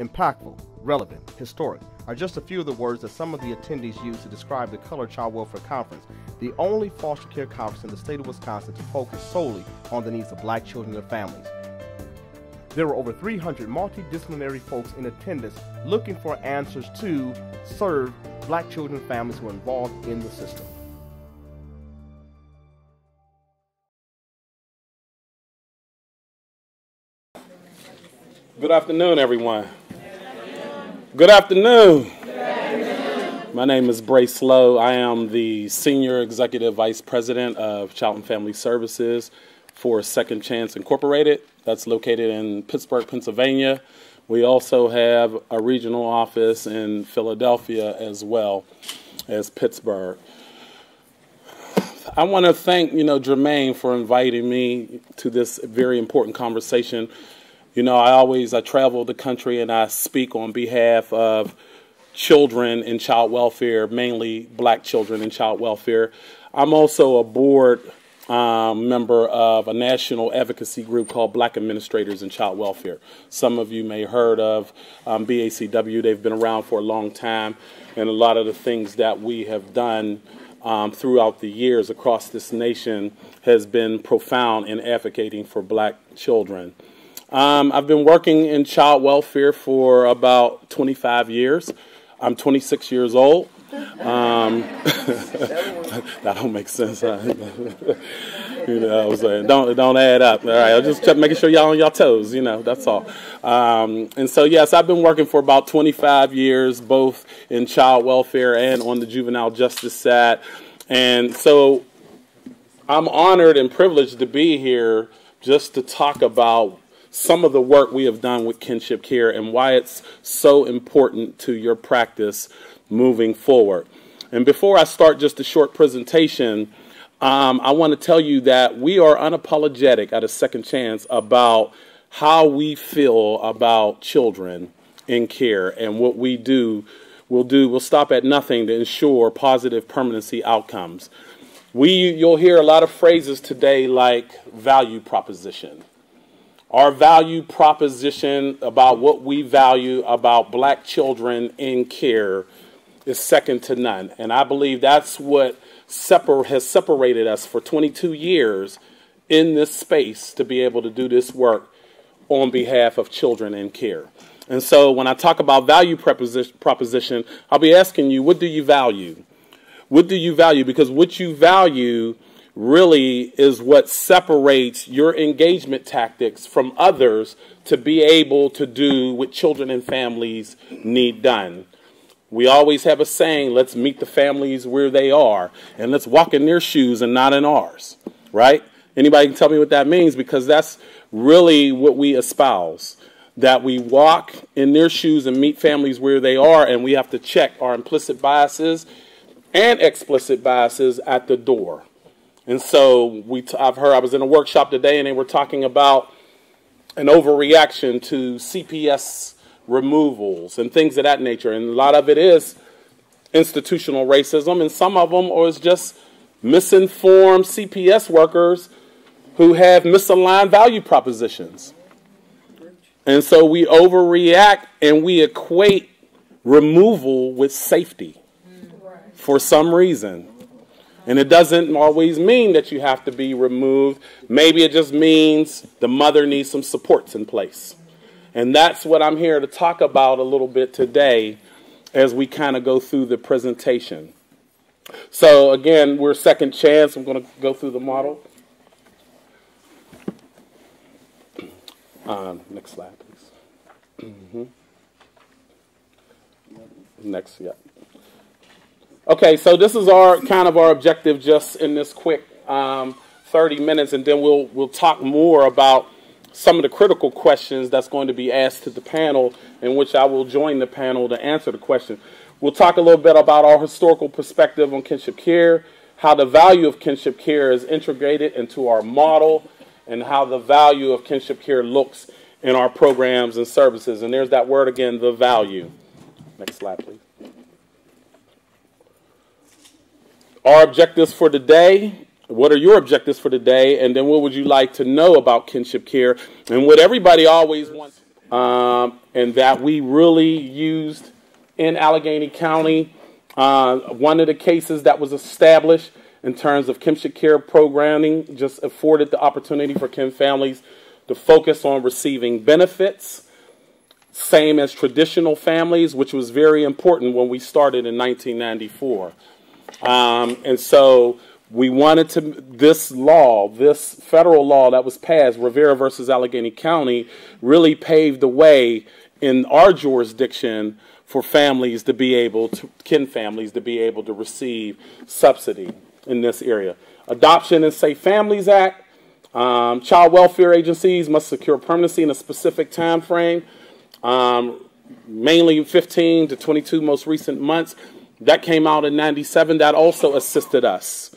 Impactful, relevant, historic are just a few of the words that some of the attendees used to describe the Colored Child Welfare Conference, the only foster care conference in the state of Wisconsin to focus solely on the needs of black children and their families. There were over 300 multidisciplinary folks in attendance looking for answers to serve black children and families who are involved in the system. Good afternoon, everyone. Good afternoon. My name is Brace Lowe. I am the Senior Executive Vice President of Child and Family Services for Second Chance Incorporated. That's located in Pittsburgh, Pennsylvania. We also have a regional office in Philadelphia as well as Pittsburgh. I want to thank, Jermaine for inviting me to this very important conversation. I travel the country and I speak on behalf of children in child welfare, mainly black children in child welfare. I'm also a board member of a national advocacy group called Black Administrators in Child Welfare. Some of you may have heard of BACW. They've been around for a long time, and a lot of the things that we have done throughout the years across this nation has been profound in advocating for black children. I've been working in child welfare for about 25 years. I'm 26 years old. That don't make sense. Huh? I was saying, don't add up. All right, I'll just keep making sure y'all on your toes. That's all. And so, yes, I've been working for about 25 years, both in child welfare and on the juvenile justice side. And so, I'm honored and privileged to be here just to talk about some of the work we have done with kinship care and why it's so important to your practice moving forward. And before I start just a short presentation, I want to tell you that we are unapologetic at a Second Chance about how we feel about children in care, and what we'll stop at nothing to ensure positive permanency outcomes. You'll hear a lot of phrases today like value proposition. Our value proposition about what we value about black children in care is second to none. And I believe that's what has separated us for 22 years in this space to be able to do this work on behalf of children in care. And so when I talk about value proposition, I'll be asking you, what do you value? What do you value? Because what you value really is what separates your engagement tactics from others to be able to do what children and families need done. We always have a saying, let's meet the families where they are, and let's walk in their shoes and not in ours, right? Anybody can tell me what that means? Because that's really what we espouse, that we walk in their shoes and meet families where they are, and we have to check our implicit biases and explicit biases at the door. And so I was in a workshop today, and they were talking about an overreaction to CPS removals and things of that nature. And a lot of it is institutional racism, and some of them is just misinformed CPS workers who have misaligned value propositions. And so we overreact and we equate removal with safety for some reason. And it doesn't always mean that you have to be removed. Maybe it just means the mother needs some supports in place. And that's what I'm here to talk about a little bit today as we kind of go through the presentation. So again, we're Second Chance. I'm going to go through the model. Next slide, please. Next, yeah. Okay, so this is our objective just in this quick 30 minutes, and then we'll talk more about some of the critical questions that's going to be asked to the panel, in which I will join the panel to answer the question. We'll talk a little bit about our historical perspective on kinship care, how the value of kinship care is integrated into our model, and how the value of kinship care looks in our programs and services. And there's that word again, the value. Next slide, please. Our objectives for today. What are your objectives for today? And then what would you like to know about kinship care? And what everybody always wants. and that we really used in Allegheny County. One of the cases that was established in terms of kinship care programming just afforded the opportunity for kin families to focus on receiving benefits, same as traditional families, which was very important when we started in 1994. And so we wanted to, this law, this federal law that was passed, Rivera versus Allegheny County, really paved the way in our jurisdiction for families to be able to, kin families to be able to receive subsidy in this area. Adoption and Safe Families Act, child welfare agencies must secure permanency in a specific time frame, mainly 15 to 22 most recent months. That came out in '97. That also assisted us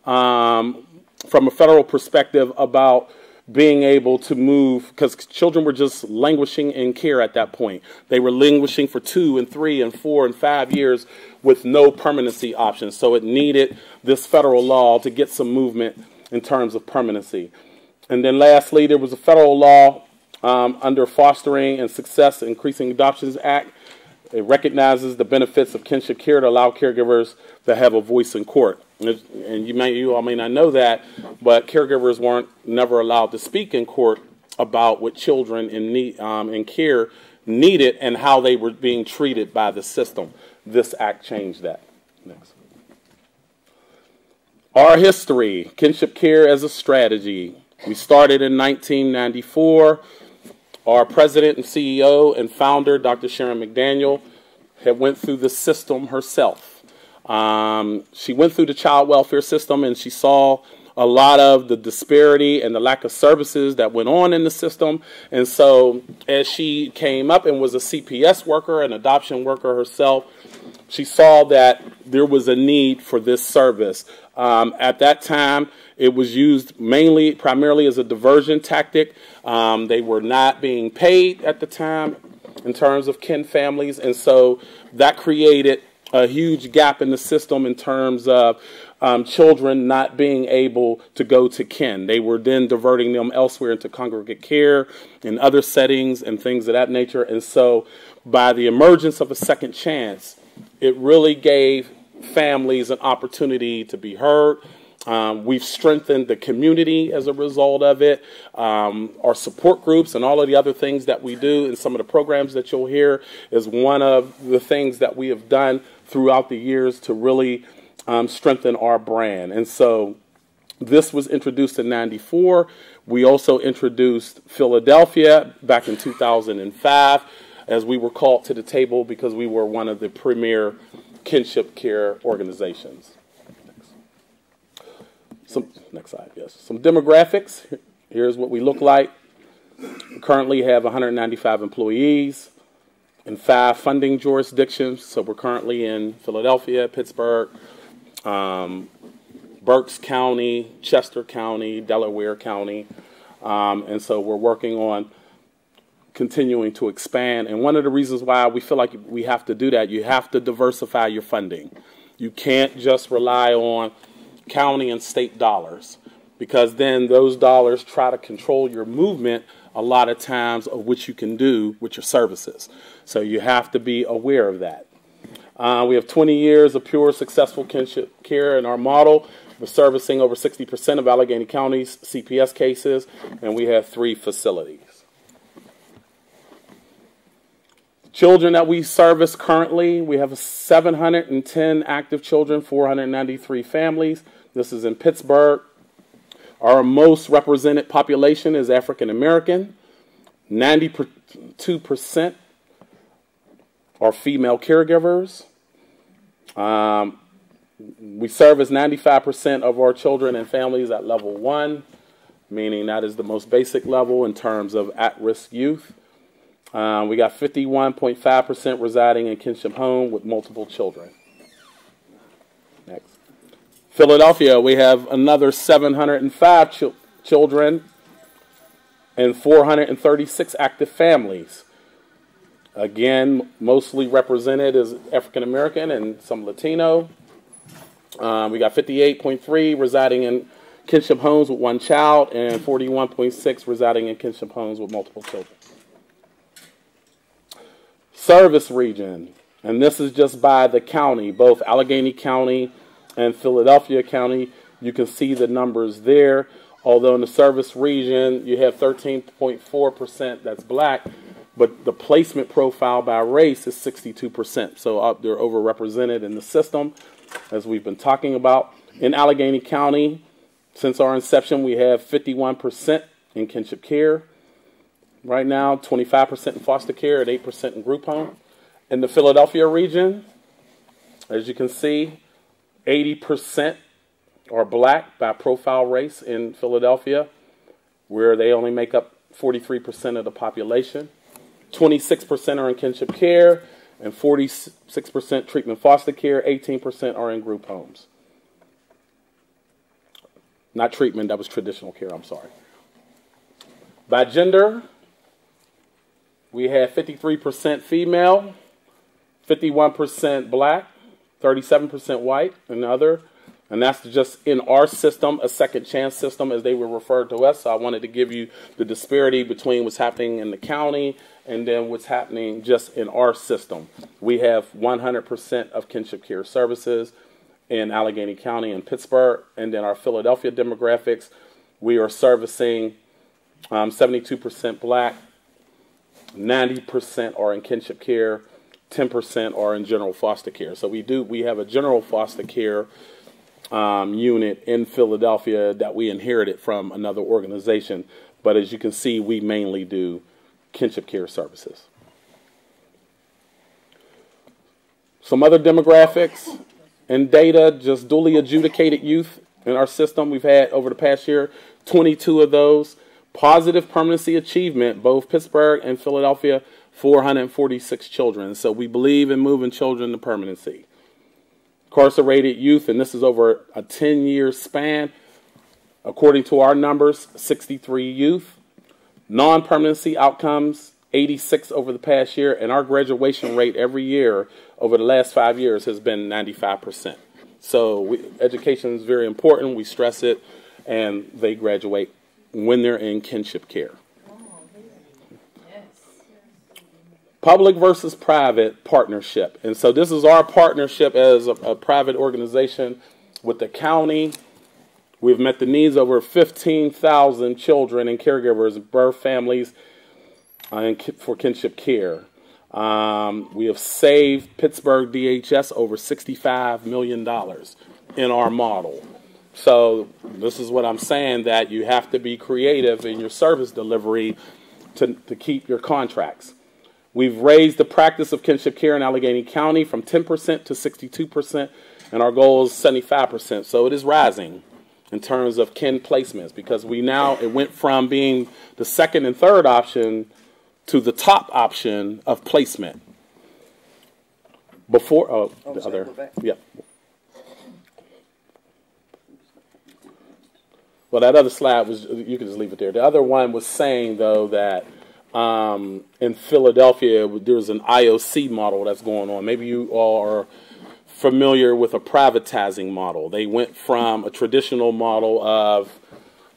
from a federal perspective about being able to move, because children were just languishing in care at that point. They were languishing for 2 and 3 and 4 and 5 years with no permanency options. So it needed this federal law to get some movement in terms of permanency. And then lastly, there was a federal law under Fostering and Success Increasing Adoptions Act. It recognizes the benefits of kinship care to allow caregivers to have a voice in court. And you all may not know that, but caregivers weren't never allowed to speak in court about what children in care needed and how they were being treated by the system. This act changed that. Next. Our history, kinship care as a strategy. We started in 1994. Our president and CEO and founder, Dr. Sharon McDaniel, had went through the system herself. She went through the child welfare system and she saw a lot of the disparity and the lack of services that went on in the system. And so as she came up and was a CPS worker, an adoption worker herself, she saw that there was a need for this service. At that time, it was used primarily as a diversion tactic. They were not being paid at the time in terms of kin families, and so that created a huge gap in the system in terms of children not being able to go to kin. They were then diverting them elsewhere into congregate care and other settings and things of that nature. And so by the emergence of a second chance, it really gave families an opportunity to be heard. We've strengthened the community as a result of it. Our support groups and all of the other things that we do and some of the programs that you'll hear is one of the things that we have done throughout the years to really strengthen our brand. And so this was introduced in '94. We also introduced Philadelphia back in 2005 as we were called to the table because we were one of the premier kinship care organizations. Next slide, yes. Some demographics. Here's what we look like. We currently have 195 employees in 5 funding jurisdictions. So we're currently in Philadelphia, Pittsburgh, Berks County, Chester County, Delaware County. And so we're working on continuing to expand. And one of the reasons why we feel like we have to do that, you have to diversify your funding. You can't just rely on county and state dollars, because then those dollars try to control your movement a lot of times of what you can do with your services. So you have to be aware of that. We have 20 years of pure successful kinship care in our model. We're servicing over 60% of Allegheny County's CPS cases, and we have 3 facilities. Children that we service currently, we have 710 active children, 493 families. This is in Pittsburgh. Our most represented population is African American. 92% are female caregivers. We service 95% of our children and families at level 1, meaning that is the most basic level in terms of at-risk youth. We got 51.5% residing in kinship home with multiple children. Next. Philadelphia, we have another 705 children and 436 active families. Again, mostly represented as African American and some Latino. We got 58.3 residing in kinship homes with 1 child and 41.6 residing in kinship homes with multiple children. Service region, and this is just by the county, both Allegheny County and Philadelphia County. You can see the numbers there. Although in the service region, you have 13.4% that's black, but the placement profile by race is 62%. So they're overrepresented in the system, as we've been talking about. In Allegheny County, since our inception, we have 51% in kinship care. Right now, 25% in foster care and 8% in group home. In the Philadelphia region, as you can see, 80% are black by profile race in Philadelphia, where they only make up 43% of the population. 26% are in kinship care, and 46% treatment foster care. 18% are in group homes. Not treatment, that was traditional care, I'm sorry. By gender, we have 53% female, 51% black, 37% white, and other. And that's just in our system, a second chance system, as they were referred to us. So I wanted to give you the disparity between what's happening in the county and then what's happening just in our system. We have 100% of kinship care services in Allegheny County and Pittsburgh. And then our Philadelphia demographics, we are servicing 72% black, 90% are in kinship care, 10% are in general foster care. So we have a general foster care unit in Philadelphia that we inherited from another organization. But as you can see, we mainly do kinship care services. Some other demographics and data, just duly adjudicated youth in our system. We've had, over the past year, 22 of those. Positive permanency achievement, both Pittsburgh and Philadelphia, 446 children. So we believe in moving children to permanency. Incarcerated youth, and this is over a 10-year span, according to our numbers, 63 youth. Non-permanency outcomes, 86 over the past year, and our graduation rate every year over the last 5 years has been 95%. So education is very important. We stress it, and they graduate when they're in kinship care. Public versus private partnership. And so this is our partnership as a private organization with the county. We've met the needs of over 15,000 children and caregivers, birth families, for kinship care. We have saved Pittsburgh DHS over $65 million in our model. So this is what I'm saying, that you have to be creative in your service delivery to keep your contracts. We've raised the practice of kinship care in Allegheny County from 10% to 62%, and our goal is 75%. So it is rising in terms of kin placements, because it went from being the second and third option to the top option of placement. Before, the other, yeah. Well, that other slide was, you can just leave it there. The other one was saying, though, that in Philadelphia, there's an IOC model that's going on. Maybe you all are familiar with a privatizing model. They went from a traditional model of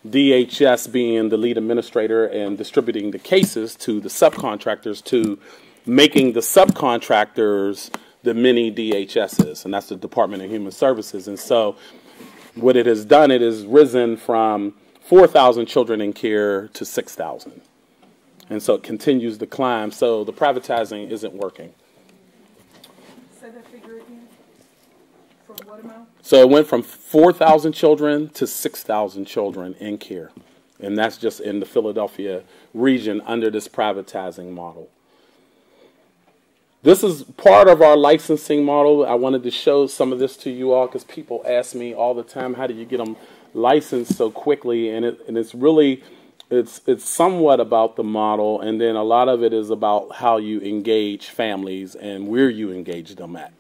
DHS being the lead administrator and distributing the cases to the subcontractors, to making the subcontractors the mini DHSs, and that's the Department of Human Services. And so what it has done, it has risen from 4,000 children in care to 6,000. And so it continues to climb. So the privatizing isn't working. Say that figure again. From what amount? So it went from 4,000 children to 6,000 children in care. And that's just in the Philadelphia region under this privatizing model. This is part of our licensing model. I wanted to show some of this to you all because people ask me all the time, how do you get them licensed so quickly? And it's really... It's somewhat about the model, and then a lot of it is about how you engage families and where you engage them at.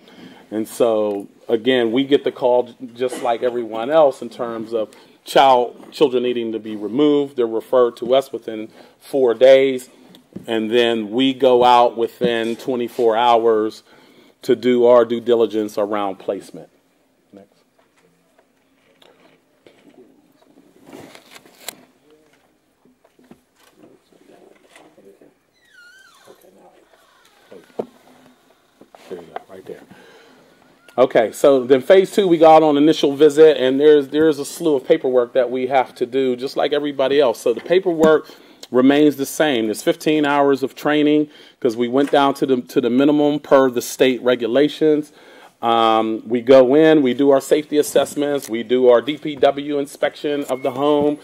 And so, again, we get the call just like everyone else in terms of children needing to be removed. They're referred to us within 4 days, and then we go out within 24 hours to do our due diligence around placement. Okay, so then phase 2, we got on initial visit, and there's a slew of paperwork that we have to do, just like everybody else. So the paperwork remains the same. There's 15 hours of training because we went down to the minimum per the state regulations. We go in, we do our safety assessments, we do our DPW inspection of the home.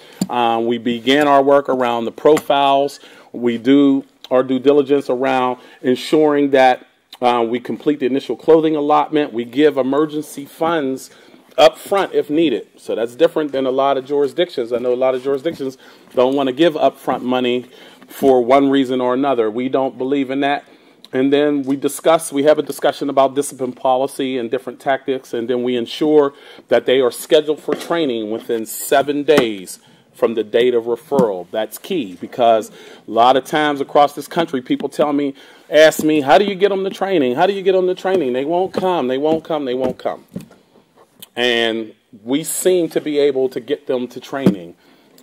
We begin our work around the profiles. We do our due diligence around ensuring that we complete the initial clothing allotment. We give emergency funds up front if needed. So that's different than a lot of jurisdictions. I know a lot of jurisdictions don't want to give upfront money for one reason or another. We don't believe in that. And then we have a discussion about discipline policy and different tactics, and then we ensure that they are scheduled for training within 7 days from the date of referral. That's key, because a lot of times across this country, people ask me, how do you get them to training? How do you get them to training? They won't come, they won't come, they won't come. And we seem to be able to get them to training.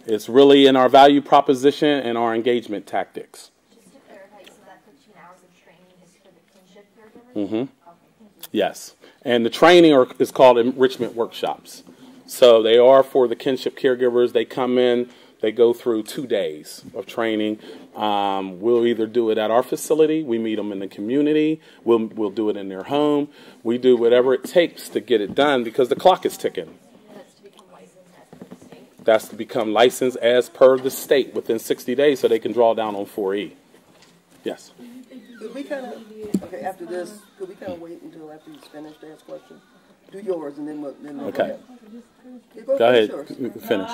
It's really in our value proposition and our engagement tactics. Just to clarify, so that 15 hours of training is for the kinship caregivers? Mm-hmm. Okay, thank you. Yes. And the training is called enrichment workshops. So they are for the kinship caregivers. They come in, they go through 2 days of training. We'll either do it at our facility, we meet them in the community, we'll do it in their home. We do whatever it takes to get it done because the clock is ticking. That's to become licensed as per the state? That's to become licensed as per the state within 60 days so they can draw down on 4E. Yes? Could we kind of, okay, after this, could we kind of wait until after he's finished to ask questions? Do yours and then we'll Okay. Go Go ahead. yours. Finish.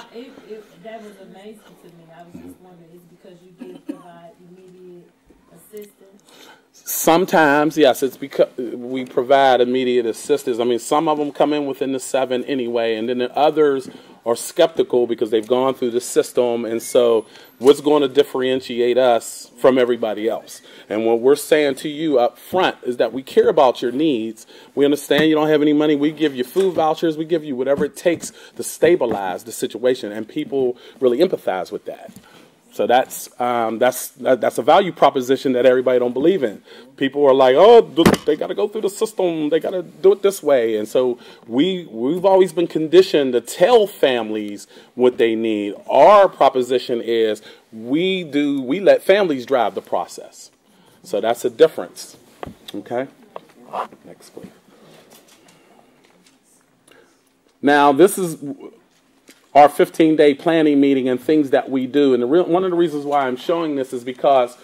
That was amazing to me. I was just wondering, is it because you did provide immediate assistance? Sometimes, yes, it's because we provide immediate assistance. I mean, some of them come in within the 7 anyway, and then the others are skeptical because they've gone through the system, and so what's going to differentiate us from everybody else? And what we're saying to you up front is that we care about your needs. We understand you don't have any money. We give you food vouchers. We give you whatever it takes to stabilize the situation, and people really empathize with that. So that's a value proposition that everybody don't believe in. People are like, oh, they got to go through the system. They got to do it this way. And so we've always been conditioned to tell families what they need. Our proposition is we let families drive the process. So that's a difference. Okay? Next, please. Now, this is our 15-day planning meeting and things that we do. And one of the reasons why I'm showing this is because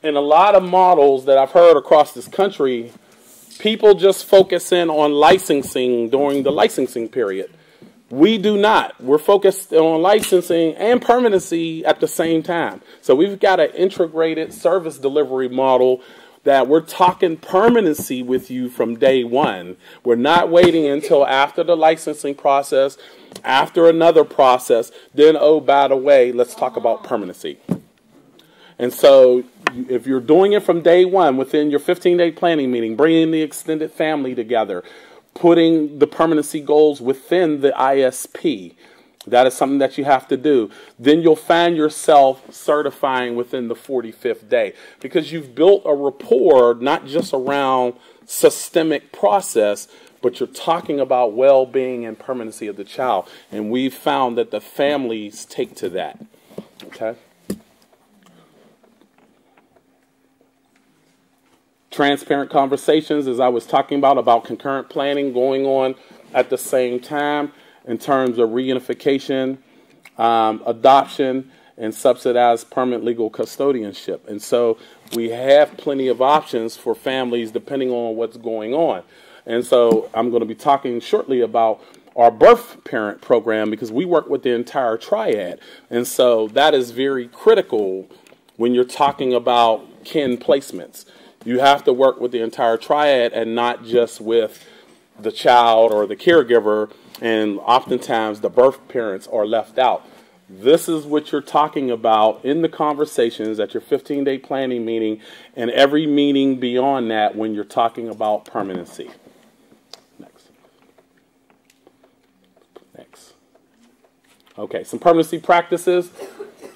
in a lot of models that I've heard across this country, people just focus in on licensing during the licensing period. We do not. We're focused on licensing and permanency at the same time. So we've got an integrated service delivery model that we're talking permanency with you from day one. We're not waiting until after the licensing process, after another process, then, oh, by the way, let's talk about permanency. And so if you're doing it from day one within your 15-day planning meeting, bringing the extended family together, putting the permanency goals within the ISP, that is something that you have to do. Then you'll find yourself certifying within the 45th day because you've built a rapport not just around systemic process, but you're talking about well-being and permanency of the child. And we've found that the families take to that. Okay? Transparent conversations, as I was talking about concurrent planning going on at the same time in terms of reunification, adoption, and subsidized permanent legal custodianship. And so we have plenty of options for families depending on what's going on. And so I'm going to be talking shortly about our birth parent program because we work with the entire triad. And so that is very critical when you're talking about kin placements. You have to work with the entire triad and not just with the child or the caregiver, and oftentimes the birth parents are left out. This is what you're talking about in the conversations at your 15-day planning meeting and every meeting beyond that when you're talking about permanency. Next. Okay, some permanency practices,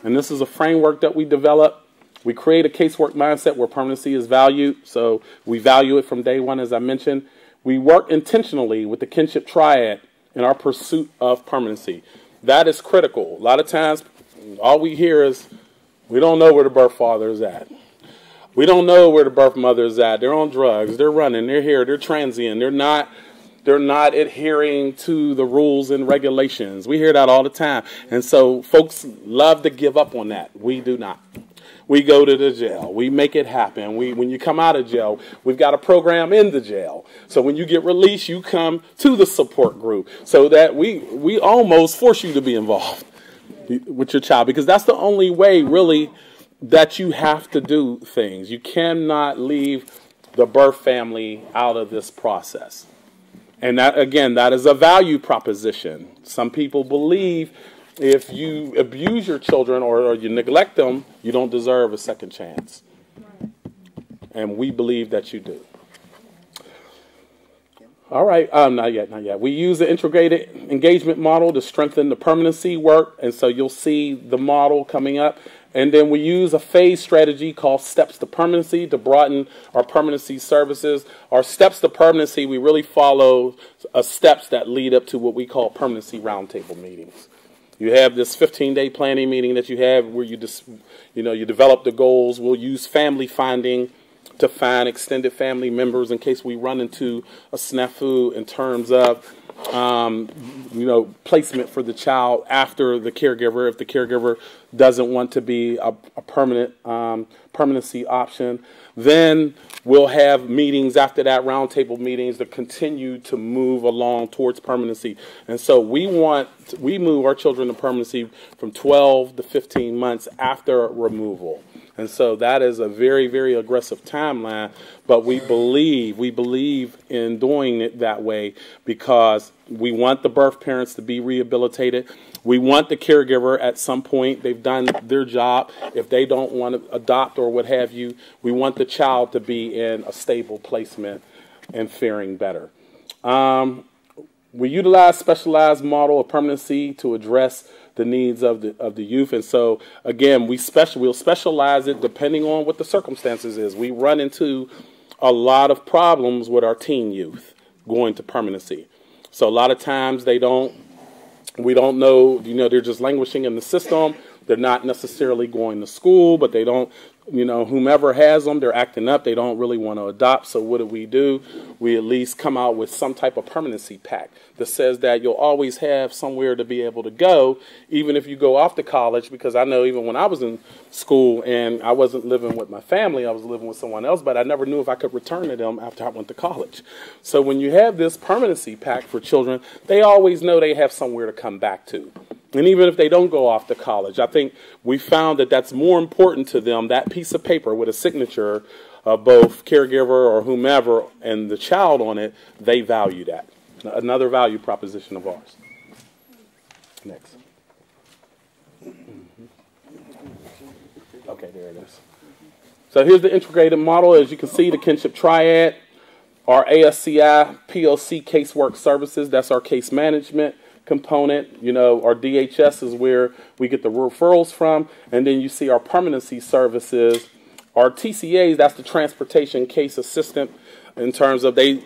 and this is a framework that we developed. We create a casework mindset where permanency is valued, so we value it from day one, as I mentioned. We work intentionally with the kinship triad in our pursuit of permanency. That is critical. A lot of times, all we hear is, we don't know where the birth father is at. We don't know where the birth mother is at. They're on drugs. They're running. They're here. They're transient. They're not adhering to the rules and regulations. We hear that all the time. And so folks love to give up on that. We do not. We go to the jail. We make it happen. When you come out of jail, we've got a program in the jail. So when you get released, you come to the support group so that we almost force you to be involved with your child, because that's the only way really that you have to do things. You cannot leave the birth family out of this process. And that, again, that is a value proposition. Some people believe if you abuse your children or you neglect them, you don't deserve a second chance. And we believe that you do. All right, not yet. We use the integrated engagement model to strengthen the permanency work, and so you'll see the model coming up. And then we use a phase strategy called Steps to Permanency to broaden our permanency services. Our Steps to Permanency, we really follow steps that lead up to what we call permanency roundtable meetings. You have this 15-day planning meeting that you have where you develop the goals. We'll use family finding to find extended family members in case we run into a snafu in terms of placement for the child after the caregiver, if the caregiver doesn't want to be a permanency option. Then we'll have meetings after that, roundtable meetings, to continue to move along towards permanency. And so we move our children to permanency from 12 to 15 months after removal. And so that is a very, very aggressive timeline, but we believe in doing it that way because we want the birth parents to be rehabilitated. We want the caregiver at some point, they've done their job. If they don't want to adopt or what have you, we want the child to be in a stable placement and faring better. We utilize specialized model of permanency to address the needs of the youth, and so again, we'll specialize it depending on what the circumstances is. We run into a lot of problems with our teen youth going to permanency. So a lot of times we don't know, they're just languishing in the system. They're not necessarily going to school, but they don't, whomever has them, they're acting up. They don't really want to adopt. So what do? We at least come out with some type of permanency pack that says that you'll always have somewhere to be able to go, even if you go off to college, because I know even when I was in school and I wasn't living with my family, I was living with someone else, but I never knew if I could return to them after I went to college. So when you have this permanency pack for children, they always know they have somewhere to come back to. And even if they don't go off to college, I think we found that that's more important to them, that piece of paper with a signature of both caregiver or whomever and the child on it, they value that. Another value proposition of ours. Next. Okay, there it is. So here's the integrated model. As you can see, the kinship triad, our ASCI PLC casework services, that's our case management component. Our DHS is where we get the referrals from, and then you see our permanency services. Our TCAs, that's the transportation case assistant, in terms of they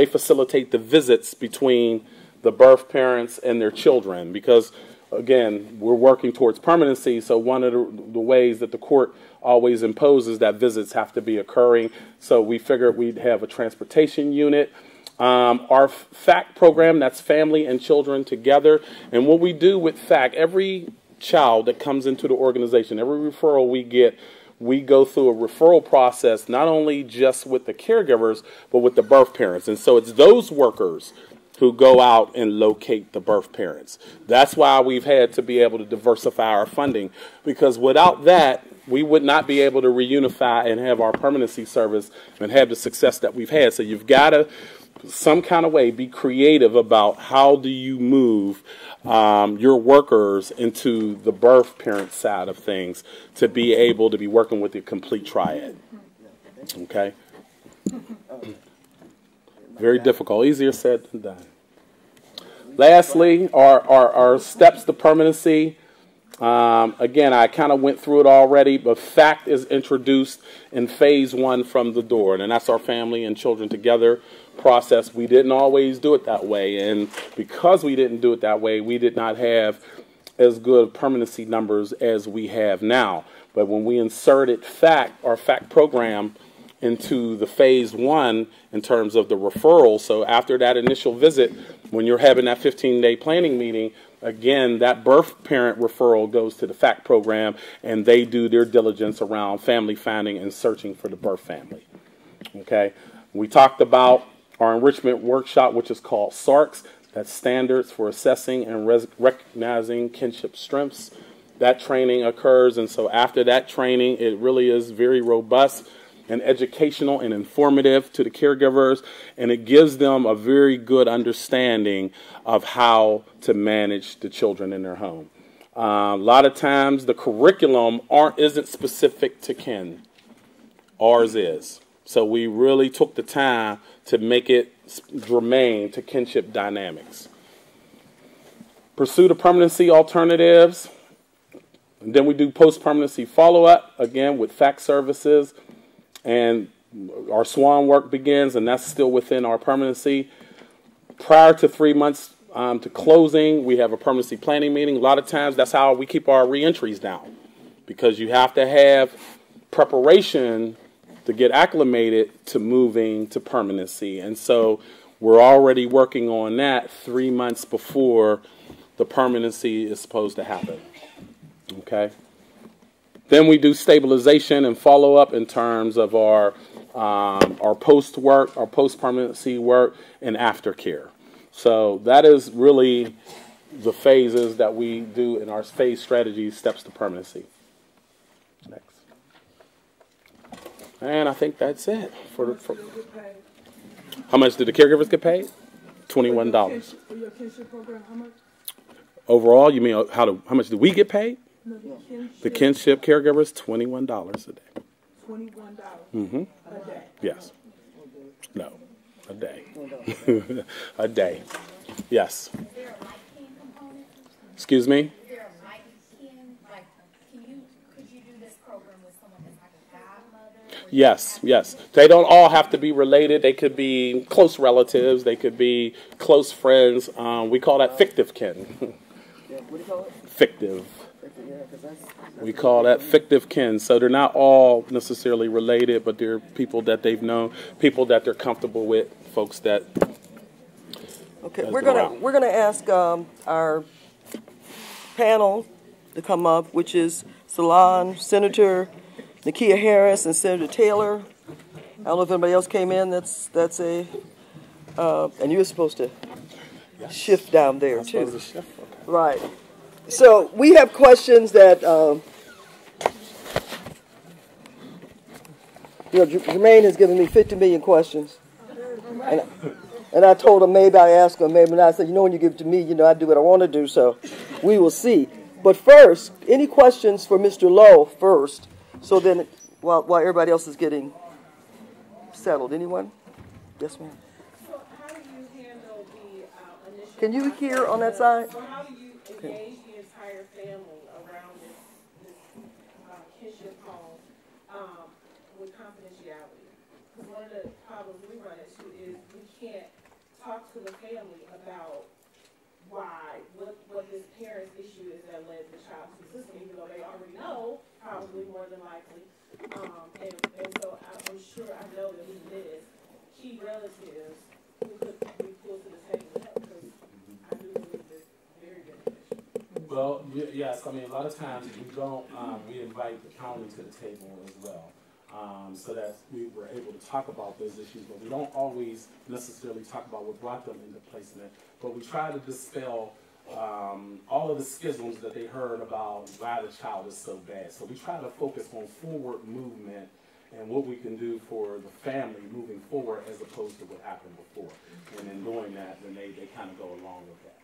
facilitate the visits between the birth parents and their children, because again, we're working towards permanency, so one of the ways that the court always imposes that visits have to be occurring, so we figured we'd have a transportation unit. Our FACT program, that's family and children together, and what we do with FACT, every child that comes into the organization, every referral we get, we go through a referral process, not only just with the caregivers, but with the birth parents. And so it's those workers who go out and locate the birth parents. That's why we've had to be able to diversify our funding, because without that, we would not be able to reunify and have our permanency service and have the success that we've had. So you've got to, some kind of way, be creative about how do you move your workers into the birth parent side of things to be able to be working with the complete triad. Okay? Very difficult. Easier said than done. Lastly, our steps to permanency. Again, I kind of went through it already, but FACT is introduced in phase 1 from the door, and that's our family and children together process. We didn't always do it that way, and because we didn't do it that way, we did not have as good permanency numbers as we have now. But when we inserted FACT, our FACT program, into the phase 1 in terms of the referral, so after that initial visit, when you're having that 15-day planning meeting, again, that birth parent referral goes to the FACT program, and they do their diligence around family finding and searching for the birth family. Okay, we talked about our enrichment workshop, which is called SARCS. That's Standards for Assessing and Recognizing Kinship Strengths. That training occurs, and so after that training, it really is very robust and educational and informative to the caregivers, and it gives them a very good understanding of how to manage the children in their home. A lot of times the curriculum isn't specific to kin. Ours is. So we really took the time to make it germane to kinship dynamics. Pursue the permanency alternatives. And then we do post-permanency follow-up, again, with FACT services. And our SWAN work begins, and that's still within our permanency. Prior to 3 months to closing, we have a permanency planning meeting. A lot of times, that's how we keep our reentries down, because you have to have preparation to get acclimated to moving to permanency. And so we're already working on that 3 months before the permanency is supposed to happen. Okay? Then we do stabilization and follow-up in terms of our post-work, our post-permanency work, and aftercare. So that is really the phases that we do in our phase strategy, steps to permanency. Next. And I think that's it. How much do the caregivers get paid? $21. For your kinship program, how much? Overall, you mean how much do we get paid? No, The kinship caregivers, $21 a day. $21 Mm-hmm. a day. Yes. No, a day. A day. Yes. Is there a light-kin component? Excuse me? Is there a light-kin? Like, could you do this program with someone that's like a godmother? Yes, yes. They don't all have to be related. They could be close relatives. They could be close friends. We call that fictive kin. Yeah, what do you call it? Fictive. Yeah, 'cause that's We call that fictive kin. So they're not all necessarily related, but they're people that they've known, people that they're comfortable with, folks that. okay. We're gonna ask our panel to come up, which is Salon, Senator Nakia Harris, and Senator Taylor. I don't know if anybody else came in. That's a and you were supposed to shift down there too. Right. So we have questions that, Jermaine has given me 50 million questions. And I told him maybe I ask him, maybe not. I said, when you give it to me, I do what I want to do, so we will see. But first, any questions for Mr. Lowe first? So then, while everybody else is getting settled. Anyone? Yes, ma'am. So how do you handle the initial... Can you hear on that side? So how do you engage the entire family around this kinship home with confidentiality? Because one of the problems we run into is we can't talk to the family about what this parent's issue is that led the child to the system, even though they already know, probably more than likely. And so I'm sure I know that we miss key relatives who could be pulled to the table to help, because I do believe it's very beneficial. Well, yes. I mean, a lot of times we don't. We invite the county to the table as well, so that we were able to talk about those issues. But we don't always necessarily talk about what brought them into placement. But we try to dispel all of the schisms that they heard about why the child is so bad. So we try to focus on forward movement and what we can do for the family moving forward, as opposed to what happened before. And in doing that, then they kind of go along with that.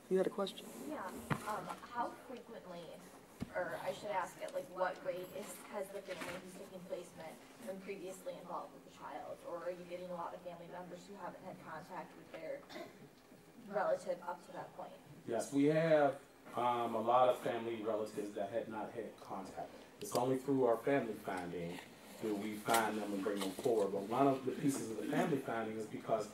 You had a question? Yeah. How frequently, or I should ask it, like what rate has the family who's taking placement been previously involved with the child? Or are you getting a lot of family members who haven't had contact with their relative up to that point? Yes, we have a lot of family relatives that had not had contact. It's only through our family finding do we find them and bring them forward. But one of the pieces of the family finding is because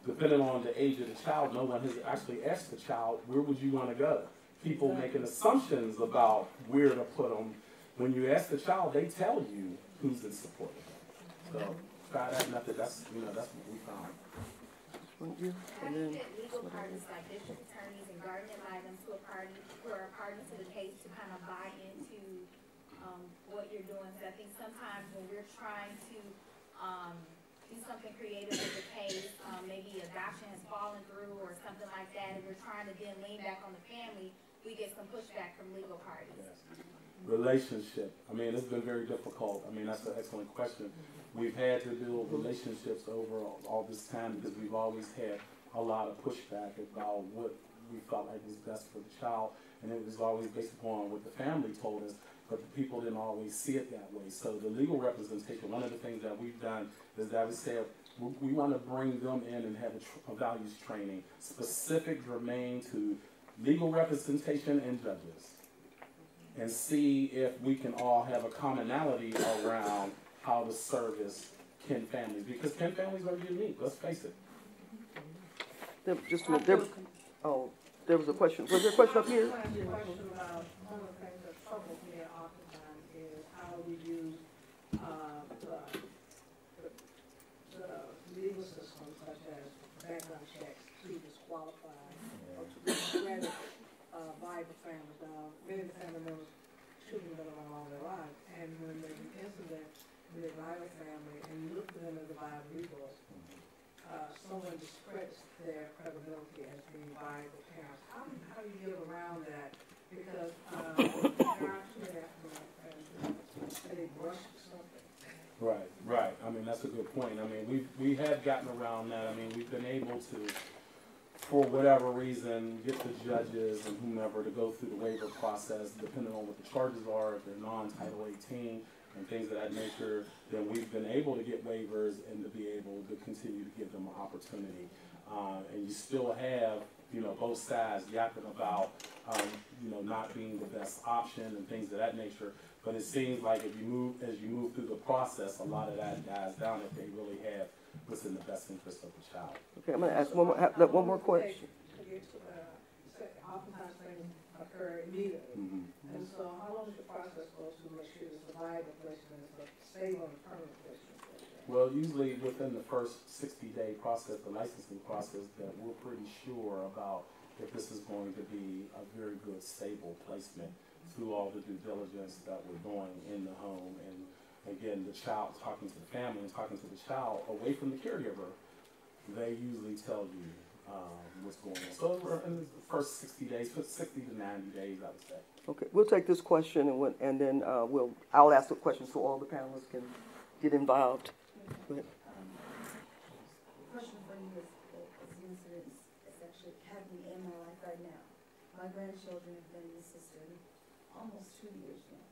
depending on the age of the child, no one has actually asked the child, where would you want to go? People making assumptions about where to put them. When you ask the child, they tell you who's in support of them. So try that method. That's what we found. Have you get legal parties like district attorneys and guardian items who are parties to the case to kind of buy into what you're doing? So I think sometimes when we're trying to do something creative with the case, maybe adoption has fallen through or something like that, and we're trying to then lean back on the family, we get some pushback from legal parties. Yes. Relationship. I mean, it's been very difficult. I mean, that's an excellent question. We've had to build relationships over all this time because we've always had a lot of pushback about what we felt like was best for the child, and it was always based upon what the family told us, but the people didn't always see it that way. So the legal representation, one of the things that we've done is that we said we want to bring them in and have a values training specific germane to legal representation and judges, and see if we can all have a commonality around how to service kin families, because kin families are unique, let's face it. Just a minute. There was a question. Was there a question up here? One of the things that troubles me oftentimes is how we use the legal system, such as background checks, to disqualify or to discredit viable families. Now, many of the family members shouldn't have been around all their lives, and when there's an incident with a viable family and you look at them as a viable resource, someone discredits their credibility as being viable parents. How do you get around that? Because parents should have to they brush something. Right. I mean, that's a good point. I mean, we have gotten around that. I mean, we've been able to, for whatever reason, get the judges and whomever to go through the waiver process, depending on what the charges are, if they're non-Title 18 and things of that nature, then we've been able to get waivers and to be able to continue to give them an opportunity. And you still have, both sides yapping about, not being the best option and things of that nature. But it seems like as you move through the process, a lot of that dies down if they really have what's in the best interest of the child. Okay, I'm going to ask one more question. Oftentimes things occur immediately. Mm-hmm. And so how long does the process go to make sure it's a viable placement, it's a stable and permanent placement? Well, usually within the first 60-day process, the licensing process, that we're pretty sure about if this is going to be a very good, stable placement through all the due diligence that we're doing in the home. And again, the child talking to the family and talking to the child away from the caregiver, they usually tell you what's going on. So in the first 60 days, 60 to 90 days, I would say. Okay, we'll take this question and then I'll ask the question so all the panelists can get involved. Go ahead. Question for you is an incident is actually happening in my life right now. My grandchildren have been in the system almost 2 years now.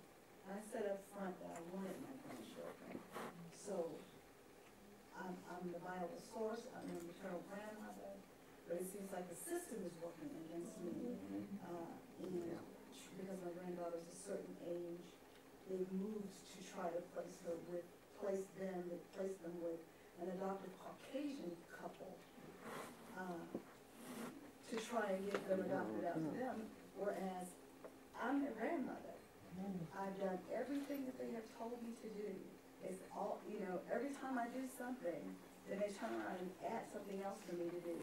I said up front that I wanted my grandchildren. So I'm the viable source, I'm the maternal grandmother, but it seems like the system is working against me. And because my granddaughter's a certain age, they moved to try to place them with an adopted Caucasian couple to try and get them adopted out to them, whereas I'm their grandmother. I've done everything that they have told me to do. It's all, every time I do something, then they turn around and add something else for me to do.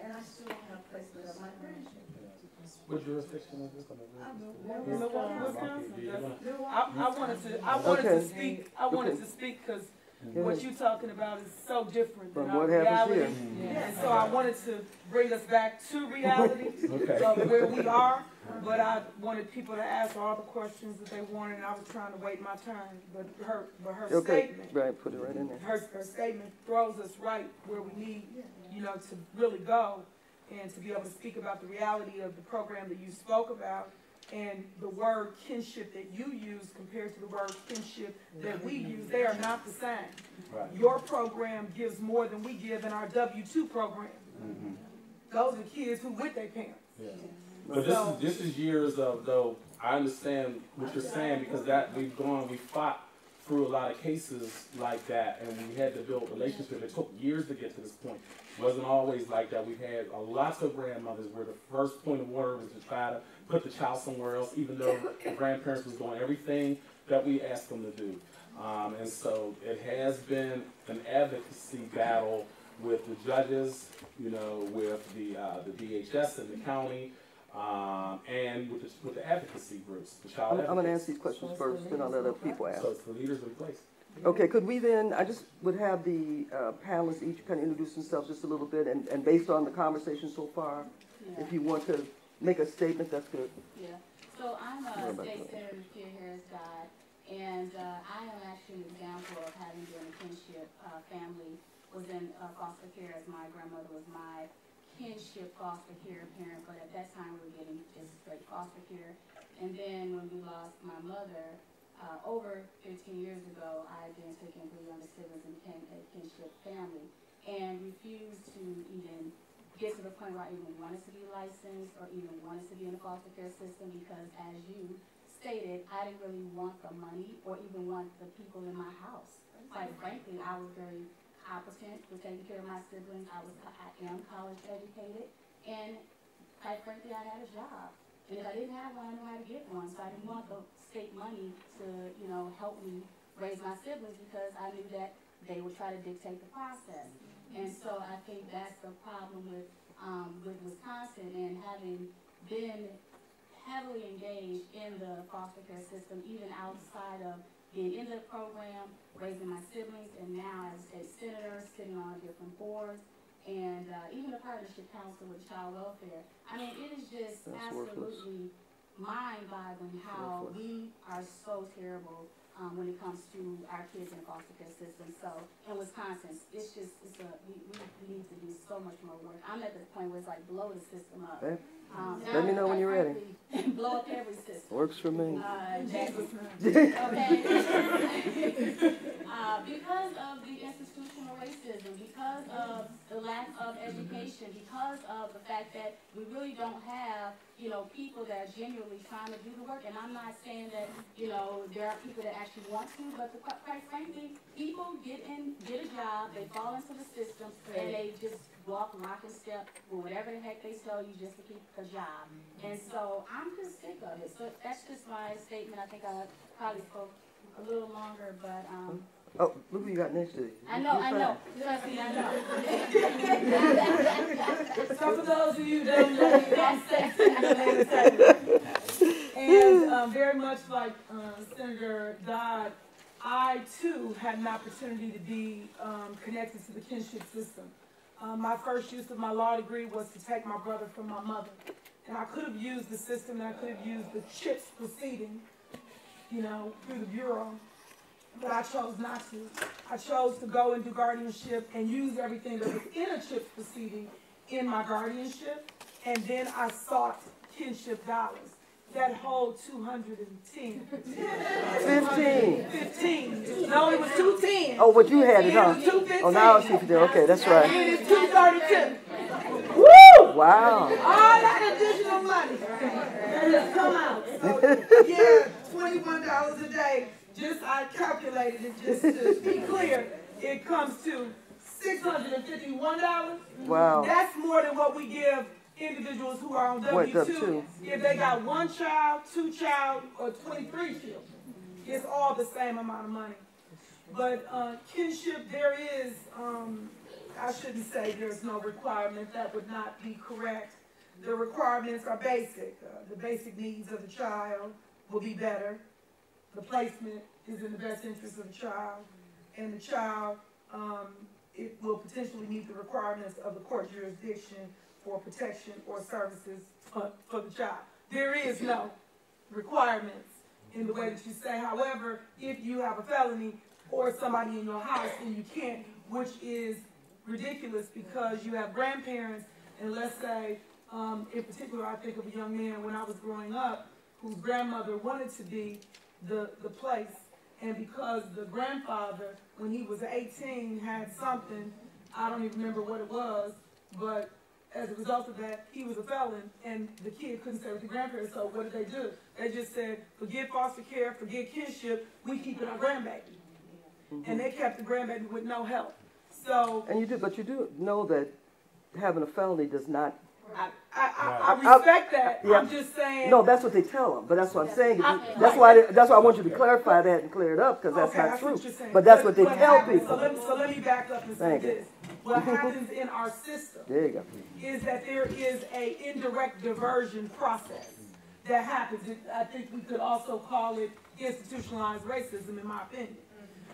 And I still don't have placement of my grandchildren. What jurisdiction is this? I wanted to speak because what you're talking about is so different than our reality. And so I wanted to bring us back to reality of where we are. But I wanted people to ask all the questions that they wanted, and I was trying to wait my turn. But her statement, right, put it right in there. Her statement throws us right where we need, to really go, and to be able to speak about the reality of the program that you spoke about, and the word kinship that you use compared to the word kinship that we use. They are not the same. Right. Your program gives more than we give in our W-2 program. Mm-hmm. Those are kids who with their parents. Yeah. But this is years of, though, I understand what you're saying, because that we fought through a lot of cases like that, and we had to build relationships. It took years to get to this point. It wasn't always like that. We've had lots of grandmothers where the first point of order was to try to put the child somewhere else, even though the grandparents was doing everything that we asked them to do. And so it has been an advocacy battle with the judges, you know, with the DHS and the county, and with the advocacy groups. The child I'm going to answer these questions first, then I'll let other people ask. So it's the leaders in place. Okay, could we then, I just would have the panelists each kind of introduce themselves just a little bit, and based on the conversation so far, if you want to make a statement, that's good. Yeah. So I'm a State Senator Nakia Harris-Dodd, and I am actually an example of having been a kinship family, was in foster care as my grandmother was my kinship foster care parent, but at that time we were getting just straight foster care. And then when we lost my mother, over 15 years ago, I then took in 3 younger siblings and became a kinship family, and refused to even get to the point where I even wanted to be licensed or even wanted to be in the foster care system, because as you stated, I didn't really want the money or even want the people in my house. Quite frankly, I was very competent with taking care of my siblings. I am college educated, and quite frankly, I had a job. And if I didn't have one, I knew how to get one. So I didn't want the state money to, you know, help me raise my siblings, because I knew that they would try to dictate the process. And so I think that's the problem with Wisconsin, and having been heavily engaged in the foster care system, even outside of being in the program, raising my siblings, and now as a senator, sitting on different boards, and even the partnership council with child welfare. I mean, it is just absolutely mind-boggling how we are so terrible when it comes to our kids in the foster care system. So in Wisconsin, we need to do so much more work. I'm at the point where it's like blow the system up. Okay. Let me know when you're ready. Blow up every system. Works for me. Because of the institutional racism, because of the lack of education, because of the fact that we really don't have, you know, people that are genuinely trying to do the work. And I'm not saying that, you know, there are people that actually want to, but quite frankly, people get a job, they fall into the system, and they just walk rock and step with whatever the heck they tell you just to keep a job. And so I'm just sick of it. So that's just my statement. I think I probably spoke a little longer, but oh, look who you got next to you. I know. Trust me, I know. So for those of you that don't know me, I'm Senator, and very much like Senator Dodd, I too had an opportunity to be connected to the kinship system. My first use of my law degree was to take my brother from my mother. And I could have used the system, and I could have used the CHIPS proceeding, you know, through the Bureau. But I chose not to. I chose to go and do guardianship and use everything that was in a CHIPS proceeding in my guardianship. And then I sought kinship dollars. That whole 210. 15. No, it was 210. Oh, what you had it, huh? Oh, now it's 215. Okay, that's right. And it's 232. Woo! Wow. All that additional money that has come out. So, yeah, $21 a day. Just I calculated it just to be clear. It comes to $651. Wow. That's more than what we give individuals who are on W-2 if they got 1 child, 2 child, or 23 children. It's all the same amount of money. But kinship, there is, I shouldn't say there's no requirement. That would not be correct. The requirements are basic. The basic needs of the child will be better. The placement is in the best interest of the child. And the child, it will potentially meet the requirements of the court jurisdiction for protection or services for the child. There is no requirements in the way that you say. However, if you have a felony or somebody in your house, then you can't, which is ridiculous because you have grandparents, and let's say, in particular, I think of a young man when I was growing up whose grandmother wanted to be the place, and because the grandfather, when he was 18, had something, I don't even remember what it was, but as a result of that, he was a felon, and the kid couldn't stay with the grandparents. So what did they do? They just said, forget foster care, forget kinship, we keeping our grandbaby. And they kept the grandbaby with no help. So. And but you do know that having a felony does not. I respect that. Yeah. I'm just saying. No, that's what they tell them. But that's what I'm saying. That's why I want you to clarify that and clear it up, because that's not true. But that's what they tell people. So let me back up and say this. What happens in our system is that there is an indirect diversion process that happens. I think we could also call it institutionalized racism, in my opinion.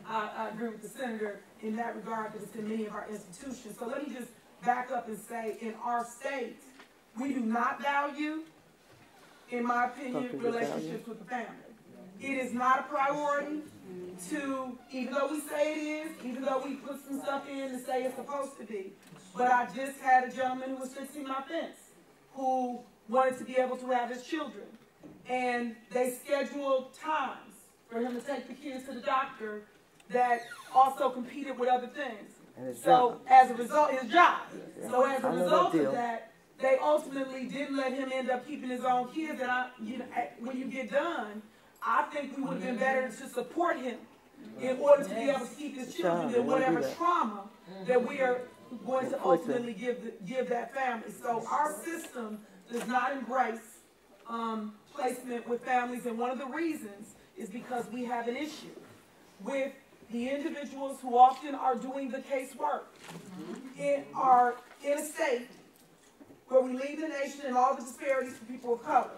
I agree with the senator in that regard, that it's in many of our institutions. So let me just back up and say, in our state, we do not value, in my opinion, relationships with the family. It is not a priority to, even though we say it is, even though we put some stuff in to say it's supposed to be. But I just had a gentleman who was fixing my fence, who wanted to be able to have his children. And they scheduled times for him to take the kids to the doctor that also competed with other things. So as a result, his job. So as a result of that, they ultimately didn't let him end up keeping his own kids. And when you get done, I think we would have been better to support him in order to be able to keep his children than whatever trauma that we are going to ultimately give that family. So our system does not embrace placement with families, and one of the reasons is because we have an issue with the individuals who often are doing the casework are in a state where we lead the nation and all the disparities for people of color.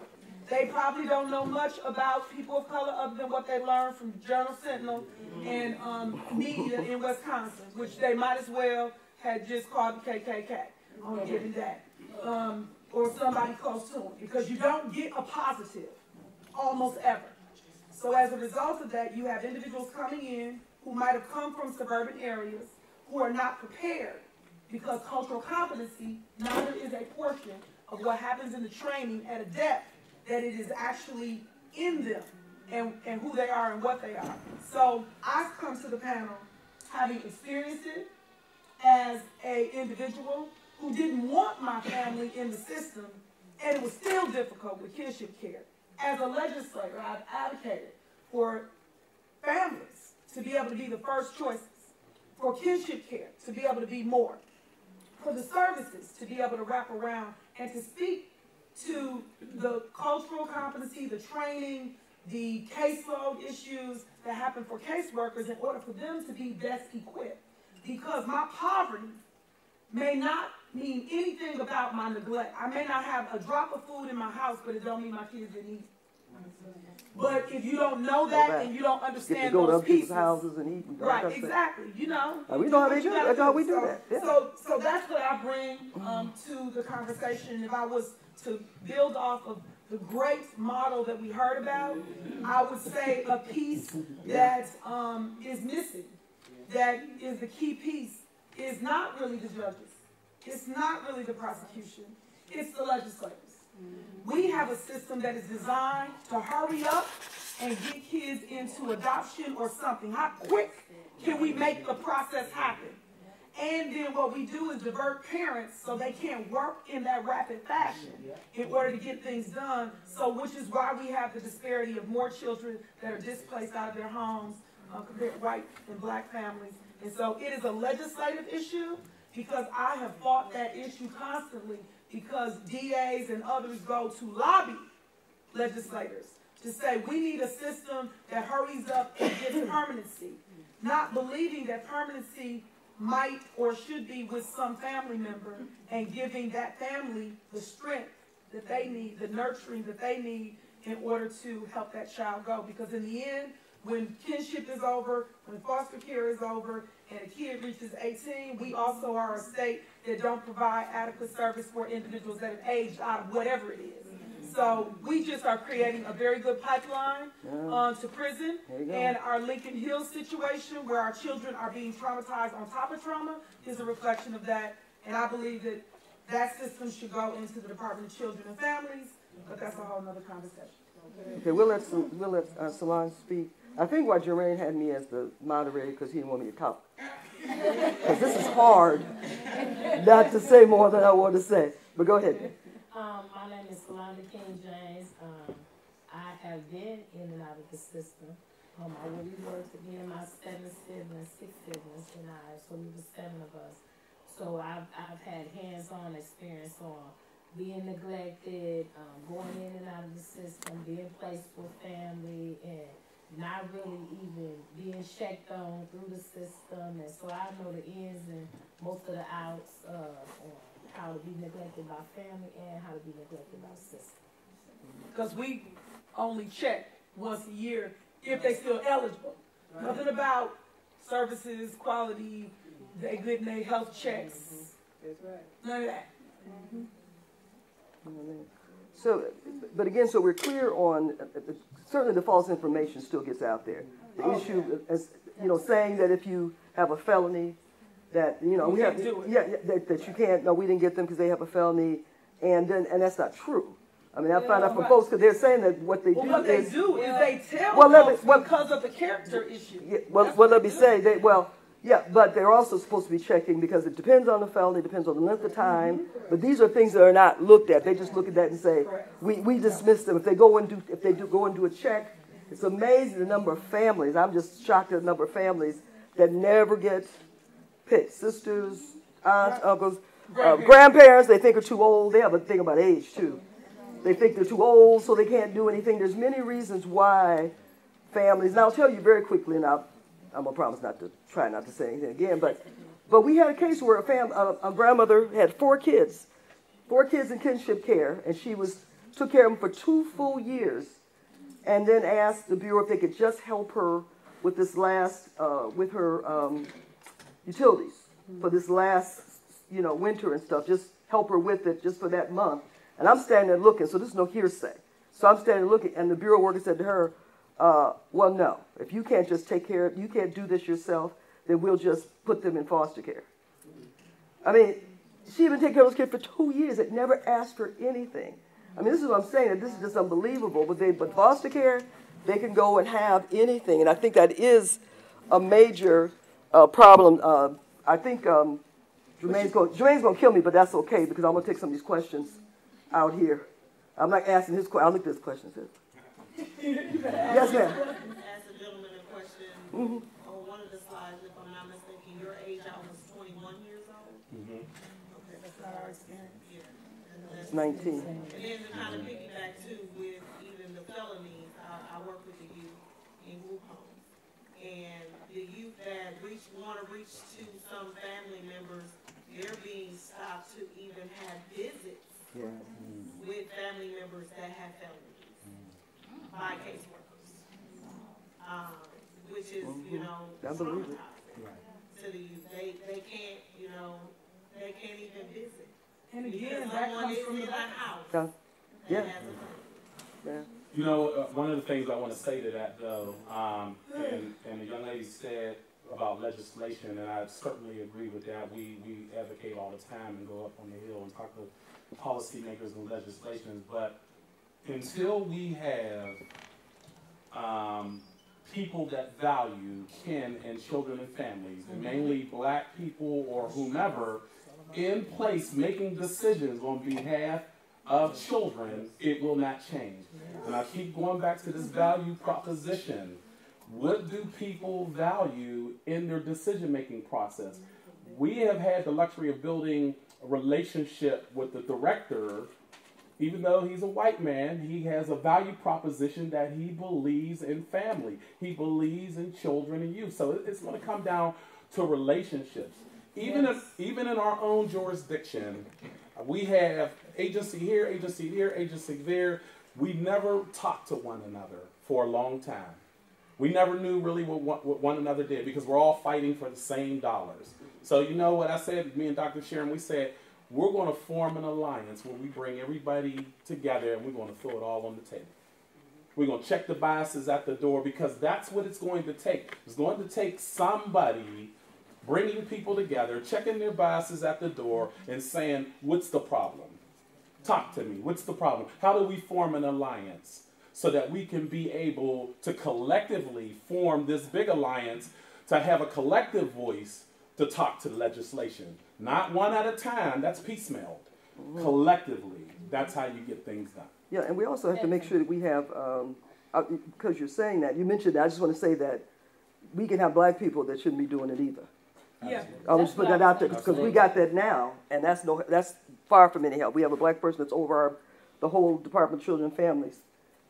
They probably don't know much about people of color other than what they learned from Journal Sentinel and media in Wisconsin, which they might as well had just called the KKK on a given day, or somebody close to them, because you don't get a positive almost ever. So as a result of that, you have individuals coming in who might have come from suburban areas who are not prepared, because cultural competency neither is a portion of what happens in the training at a depth that it is actually in them and who they are and what they are. So I've come to the panel having experienced it as an individual who didn't want my family in the system, and it was still difficult with kinship care. As a legislator, I've advocated for families to be able to be the first choices, for kinship care to be able to be more, for the services to be able to wrap around and to speak to the cultural competency, the training, the caseload issues that happen for caseworkers in order for them to be best equipped. Because my poverty may not mean anything about my neglect. I may not have a drop of food in my house, but it don't mean my kids didn't eat. But if you don't know that and you don't understand those pieces, houses and eat, right? Exactly. You know. We know how they do. That's how we do that. Yeah. So that's what I bring to the conversation. If I was to build off of the great model that we heard about, I would say a piece that is missing, that is the key piece, is not really the judges. It's not really the prosecution. It's the legislators. We have a system that is designed to hurry up and get kids into adoption or something. How quick can we make the process happen? And then what we do is divert parents so they can't work in that rapid fashion in order to get things done. So which is why we have the disparity of more children that are displaced out of their homes compared to white and black families. And so it is a legislative issue, because I have fought that issue constantly, because DAs and others go to lobby legislators to say we need a system that hurries up and gets permanency, not believing that permanency might or should be with some family member, and giving that family the strength that they need, the nurturing that they need in order to help that child go. Because in the end, when kinship is over, when foster care is over, and a kid reaches 18, we also are a state that don't provide adequate service for individuals that have aged out of whatever it is. So we just are creating a very good pipeline to prison. And our Lincoln Hills situation, where our children are being traumatized on top of trauma, is a reflection of that. And I believe that that system should go into the Department of Children and Families, but that's a whole other conversation. Okay, we'll let Solange speak. I think why Jermaine had me as the moderator, because he didn't want me to talk. Because this is hard. not to say more than I want to say. But go ahead. My name is Solanda King James. I have been in and out of the system. I really worked again. My 7 siblings, 6 siblings, and so we were 7 of us. So I've had hands-on experience on being neglected, going in and out of the system, being placed with family, and not really even being checked on through the system. And so I know the ins and most of the outs on how to be neglected by family and how to be neglected by system. Because we only check once a year if they still eligible. Right. Nothing about services, quality, they good in their health checks. That's right. None of that. So, but again, so we're clear on, certainly the false information still gets out there. The issue, as you know, saying that if you have a felony, that, you know, that you can't, no, we didn't get them because they have a felony, and that's not true. I mean, I find out from folks because they're saying that what they do is they tell folks because of the character issue. Yeah, well, let me say, but they're also supposed to be checking because it depends on the felony, depends on the length of time. But these are things that are not looked at. They just look at that and say, we dismiss them. If they go and do a check, it's amazing the number of families. I'm just shocked at the number of families that never get picked. Sisters, aunts, uncles, grandparents. They think are too old. They have a thing about age too. They think they're too old, so they can't do anything. There's many reasons why families. And I'll tell you very quickly, and I'm gonna promise try not to say anything again. But we had a case where a grandmother had 4 kids in kinship care, and she took care of them for 2 full years, and then asked the Bureau if they could just help her with this last with her utilities for this last winter and stuff. Just help her with it just for that month. And I'm standing there looking, so this is no hearsay. So I'm standing looking, and the Bureau worker said to her, well, no, if you can't just take care of, you can't do this yourself, then we'll just put them in foster care. I mean, she had been taking care of those kids for 2 years. It never asked for anything. I mean, this is what I'm saying, that this is just unbelievable. But foster care, they can go and have anything. And I think that is a major problem. I think Jermaine's going to kill me, but that's okay, because I'm going to take some of these questions out here. I'm not asking his question. I'll look at this question. Yes, ma'am. Ask the gentleman a question. On one of the slides, if I'm not mistaken, your age out was 21 years old? Okay, that's not our experience. Yeah. It's 19. And then to kind of piggyback, too, with even the felonies, I work with the youth in group homes. And the youth that want to reach to some family members, they're being stopped to even have visits with family members that have felonies by caseworkers, which is, traumatizing to the youth. They can't, they can't even visit. And again, that comes from the house. One of the things I want to say to that, though, and the young lady said about legislation, and I certainly agree with that. We advocate all the time and go up on the hill and talk to policymakers and legislation, but until we have people that value kin and children and families, and mainly black people or whomever, in place making decisions on behalf of children, it will not change. And I keep going back to this value proposition. What do people value in their decision-making process? We have had the luxury of building a relationship with the director. Even though he's a white man, he has a value proposition that he believes in family. He believes in children and youth. So it's going to come down to relationships. Even in our own jurisdiction, we have agency here, agency there, agency there. We never talked to one another for a long time. We never knew really what one another did because we're all fighting for the same dollars. So you know what I said, me and Dr. Sharon, we said, we're going to form an alliance where we bring everybody together and we're going to throw it all on the table. We're going to check the biases at the door because that's what it's going to take. It's going to take somebody bringing people together, checking their biases at the door and saying, what's the problem? Talk to me. What's the problem? How do we form an alliance so that we can be able to collectively form this big alliance to have a collective voice to talk to legislation, Not one at a time. That's piecemealed. Collectively, that's how you get things done. Yeah, and we also have to make sure that we have, because you're saying that, you mentioned that, I just want to say that we can have black people that shouldn't be doing it either. Yeah. I'll just put that out there because we got that now, and that's far from any help. We have a black person that's over the whole Department of Children and Families,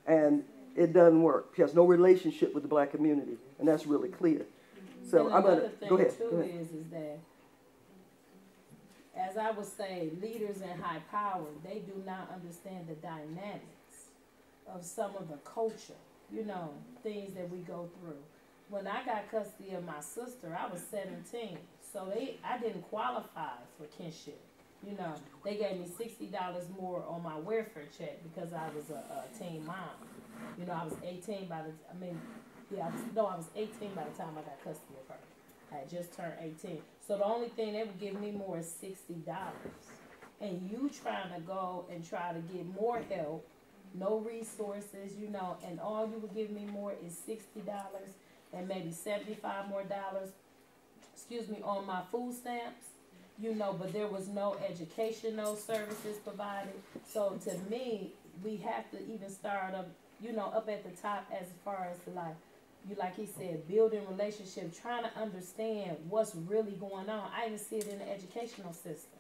and it doesn't work. He has no relationship with the black community, and that's really clear. So I'm going to go ahead. Too is that, as I would say, leaders in high power, they do not understand the dynamics of some of the culture, you know, things that we go through. When I got custody of my sister, I was 17, so I didn't qualify for kinship. You know, they gave me $60 more on my welfare check because I was a teen mom. You know, I was 18 I was 18 by the time I got custody of her. I had just turned 18. So the only thing they would give me more is $60. And you trying to go and try to get more help, no resources, you know, and all you would give me more is $60 and maybe $75 more, on my food stamps, you know, but there was no educational services provided. So to me, we have to even start up, you know, up at the top as far as like he said, building relationships, trying to understand what's really going on. I even see it in the educational system.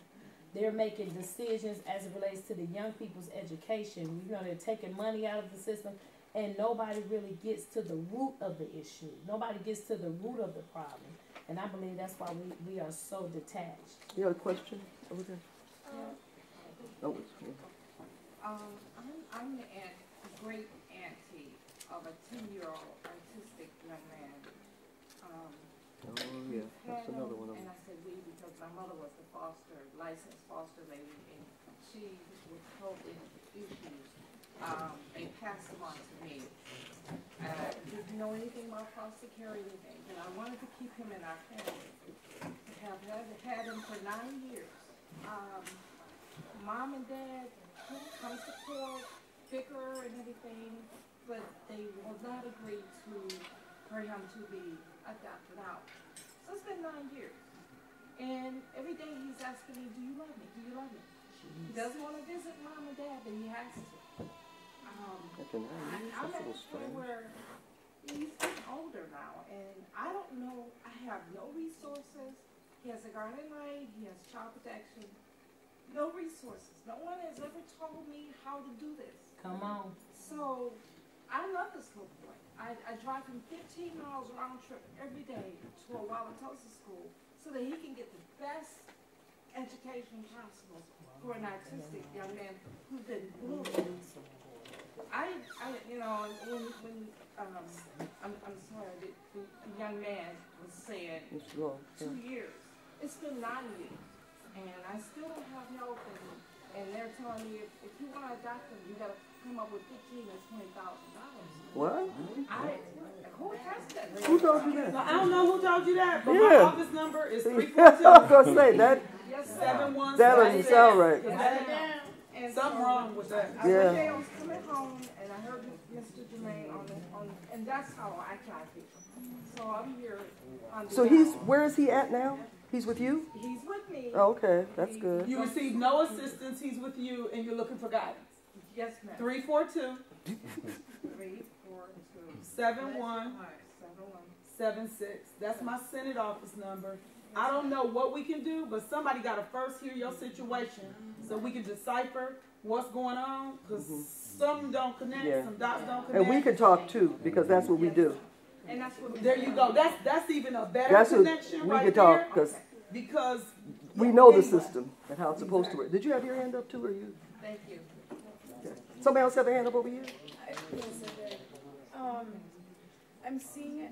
They're making decisions as it relates to the young people's education. You know, they're taking money out of the system, and nobody really gets to the root of the issue. Nobody gets to the root of the problem. And I believe that's why we are so detached. You have a question over there? I'm the great auntie of a 10-year-old autistic young man. That's another one of them. And I said we because my mother was the licensed foster lady, and she was totally issues. They passed them on to me. Didn't know anything about foster care or anything, but I wanted to keep him in our family. Have had him for 9 years. Mom and Dad come support, bicker and everything, but they will not agree for him to be adopted out. So it's been 9 years. And every day he's asking me, do you love me? Do you love me? He doesn't want to visit Mom and Dad, but he has to. I'm at the point where he's getting older now, and I don't know, I have no resources. He has a guardian right, he has child protection, no resources. No one has ever told me how to do this. Come on. So, I love this little boy. I drive him 15 miles round trip every day to a Wauwatosa school so that he can get the best education possible for an autistic young man who's been bullied. I'm sorry, the young man was saying 2 years. It's been 9 years, and I still don't have help, and they're telling me if you want to adopt him, you got to come up with $15,000 or $20,000. What? Who has that? Who told you that? So I don't know who told you that, but Yeah. my office number is 342. I was going to say that. 71. That doesn't sound right. Something wrong with that. One day I was coming home and I heard Mr. Jermaine and that's how I tried people. So I'm here. So where is he at now? He's with you? He's with me. Oh, okay, that's good. You receive no assistance. He's with you, and you're looking for guidance. Yes, ma'am. 342 71 76. That's my Senate office number. I don't know what we can do, but somebody got to first hear your situation so we can decipher what's going on, because some don't connect, some dots don't connect. And we can talk too, because that's what we do. And that's what there you go. That's even a better connection right there. Because we know the system and how it's supposed to work. Did you have your hand up too, or you? Thank you. Okay. Somebody else have a hand up over here? I'm seeing it.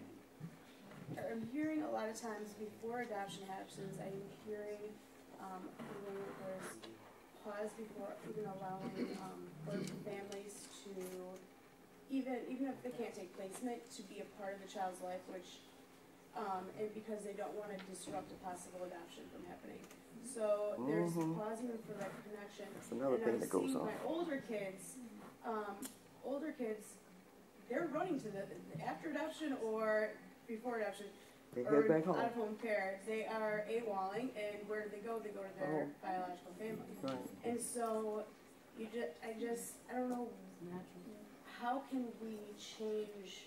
I'm hearing a lot of times before adoption happens, I'm hearing when there's pause before even allowing birth families to, even if they can't take placement, to be a part of the child's life, which, and because they don't want to disrupt a possible adoption from happening. So there's pausing for that connection. That's another thing that goes on. My older kids, they're running to the after adoption or before adoption, They head back home. Out-of-home parents, they are AWOLing, and where do they go? They go to their biological family. Right. And so, I don't know, how can we change?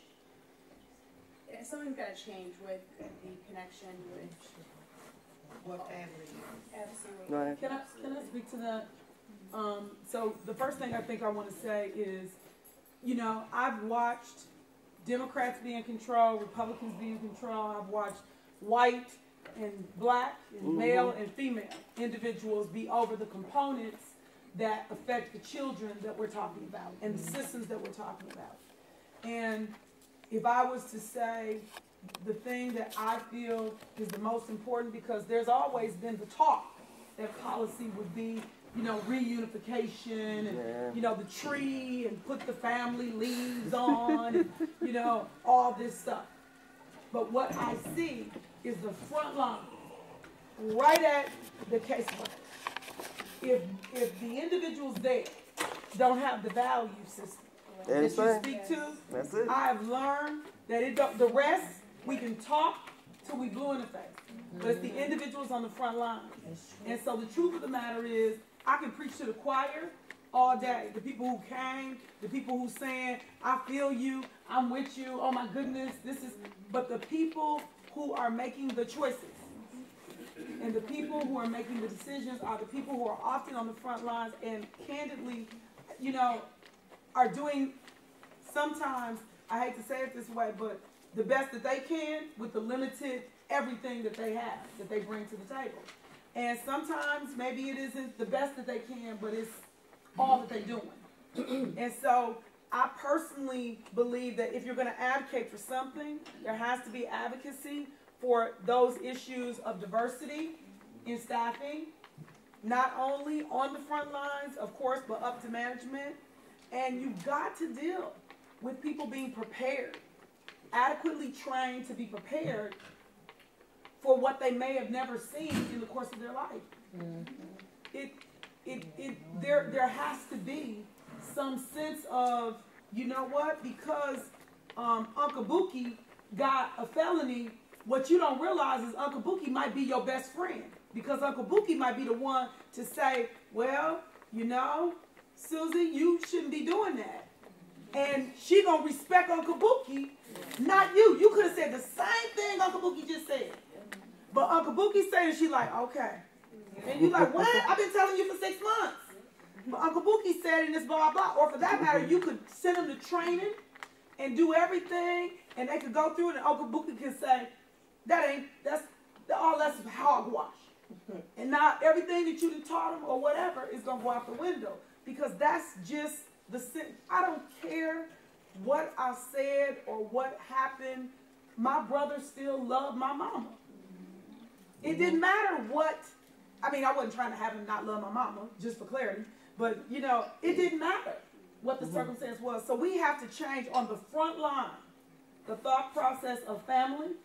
Something's got to change with the connection with what family. Absolutely. Right. Can I speak to that? So the first thing I think I want to say is, you know, I've watched Democrats be in control, Republicans be in control. I've watched white and black and male and female individuals be over the components that affect the children that we're talking about and the systems that we're talking about. And if I was to say the thing that I feel is the most important, because there's always been the talk that policy would be, you know, reunification and, you know, the tree and put the family leaves on and, you know, all this stuff. But what I see is the front line, right at the case level. If the individuals there don't have the value system that you speak to, that's it. I have learned that the rest, we can talk till we blue in the face. But it's the individuals on the front line. And so the truth of the matter is, I can preach to the choir all day. The people who came, the people who saying, I feel you, I'm with you, oh my goodness, but the people who are making the choices and the people who are making the decisions are the people who are often on the front lines and candidly, you know, are doing sometimes, I hate to say it this way, but the best that they can with the limited everything that they have, that they bring to the table. And sometimes maybe it isn't the best that they can, but it's all that they're doing. And so I personally believe that if you're going to advocate for something, there has to be advocacy for those issues of diversity in staffing, not only on the front lines, of course, but up to management. And you've got to deal with people being prepared, adequately trained to be prepared for what they may have never seen in the course of their life. There has to be some sense of, you know what, because Uncle Buki got a felony, what you don't realize is Uncle Buki might be your best friend, because Uncle Buki might be the one to say, well, you know, Susie, you shouldn't be doing that. And she gonna respect Uncle Buki, not you. You could have said the same thing Uncle Buki just said. But Uncle Buki said, and she like, okay. And you like, what? I've been telling you for 6 months. But Uncle Buki said in this blah, blah. Or for that matter, you could send them to training and do everything, and they could go through it, and Uncle Buki can say, that's hogwash. And now everything that you done taught them or whatever is going to go out the window. Because that's just I don't care what I said or what happened. My brother still loved my mama. It didn't matter what, I mean, I wasn't trying to have him not love my mama, just for clarity. But, you know, it didn't matter what the circumstance was. So we have to change on the front line the thought process of family,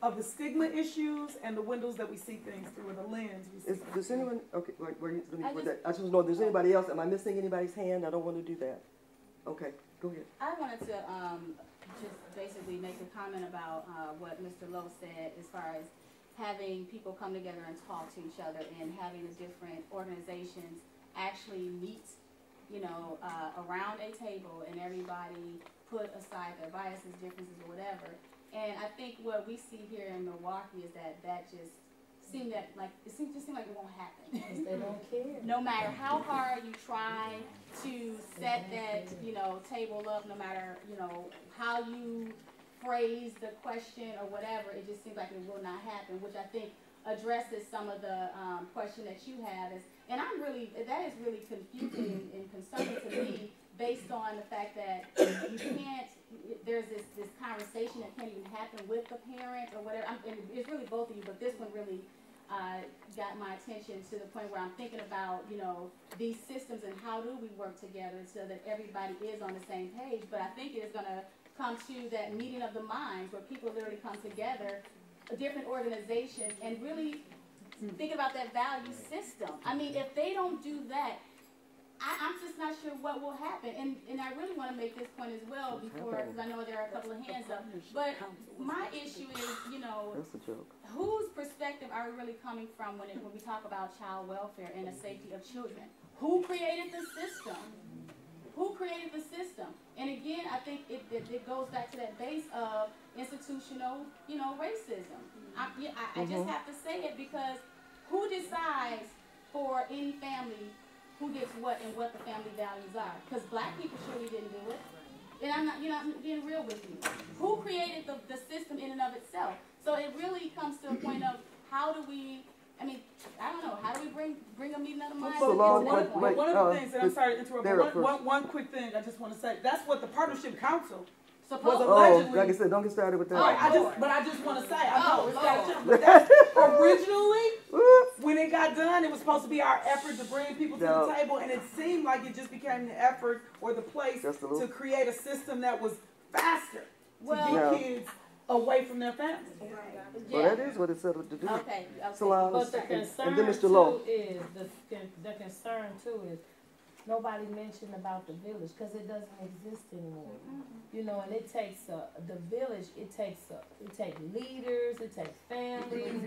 of the stigma issues, and the windows that we see things through, or the lens we see. Does anyone, okay, I just know, does anybody else, am I missing anybody's hand? I don't want to do that. Okay, go ahead. I wanted to just basically make a comment about what Mr. Lowe said as far as having people come together and talk to each other, and having the different organizations actually meet, you know, around a table, and everybody put aside their biases, differences, or whatever. And I think what we see here in Milwaukee is that just seemed like it won't happen. Because they don't care. No matter how hard you try to set that, you know, table up, no matter, you know, how you phrase the question or whatever, it just seems like it will not happen, which I think addresses some of the question that you have. And that is really confusing and concerning to me, based on the fact that you can't, there's this conversation that can't even happen with the parent or whatever. And it's really both of you, but this one really got my attention to the point where I'm thinking about, you know, these systems and how do we work together so that everybody is on the same page. But I think it is going to come to that meeting of the minds where people literally come together, different organizations, and really think about that value system. I mean, if they don't do that, I'm just not sure what will happen. And I really want to make this point as well before, because I know there are a couple of hands up. But my issue is, you know, So that's a joke. Whose perspective are we really coming from when we talk about child welfare and the safety of children? Who created the system? Who created the system? And again, I think it goes back to that base of institutional, racism. I just have to say it because who decides for any family who gets what and what the family values are? Because black people surely didn't do it. And I'm being real with you. Who created the system in and of itself? So it really comes to a point of how do we, I don't know, how do we bring a meeting of the mind? One of the things, and I'm sorry to interrupt, but one quick thing I just want to say, that's what the Partnership Council was allegedly. Like I said, don't get started with that. I just want to say, I know it's got to, but that's originally, when it got done, it was supposed to be our effort to bring people to the table, and it seemed like it just became the effort or the place to create a system that was faster to get kids away from their families. Well, that is what it's set up to do. Okay. Salon, but the concern and then Mr. Lowe. Is the concern too is nobody mentioned about the village because it doesn't exist anymore. And it takes the village. It takes leaders. It takes families.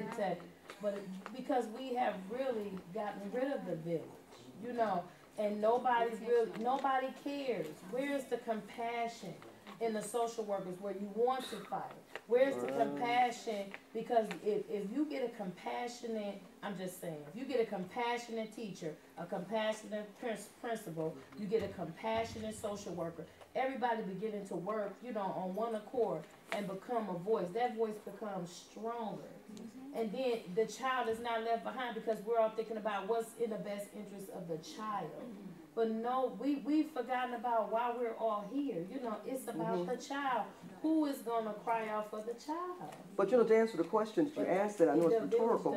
Because we have really gotten rid of the village. And nobody cares. Where's the compassion in the social workers where you want to fight? Where's the compassion? Because if you get a compassionate, I'm just saying, if you get a compassionate teacher, a compassionate principal, you get a compassionate social worker, everybody beginning to work, on one accord and become a voice. That voice becomes stronger. And then the child is not left behind because we're all thinking about what's in the best interest of the child. But no, we've forgotten about why we're all here. It's about the child. Who is going to cry out for the child? But to answer the questions you asked, that I know it's rhetorical.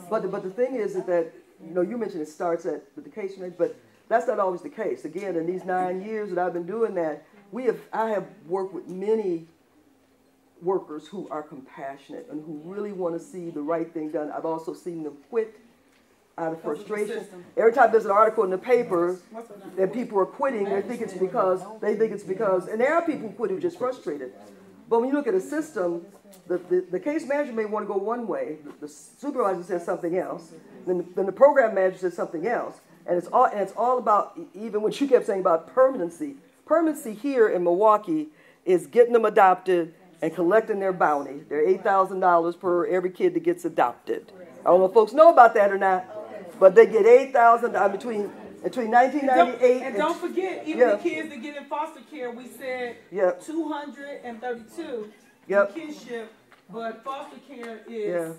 But the thing is that you mentioned it starts at the case rate, but that's not always the case. Again, in these 9 years that I've been doing that, I have worked with many workers who are compassionate and who really want to see the right thing done. I've also seen them quit out of frustration. Every time there's an article in the paper that people are quitting, they think it's because, and there are people who quit who are just frustrated. But when you look at a system, the case manager may want to go one way, the supervisor says something else, then the program manager says something else, and it's all about, even what you kept saying about permanency. Permanency here in Milwaukee is getting them adopted and collecting their bounty. They're $8,000 per every kid that gets adopted. I don't know if folks know about that or not, but they get $8,000 between 1998 and don't forget, even the kids that get in foster care, we said 232 in kinship, but foster care is.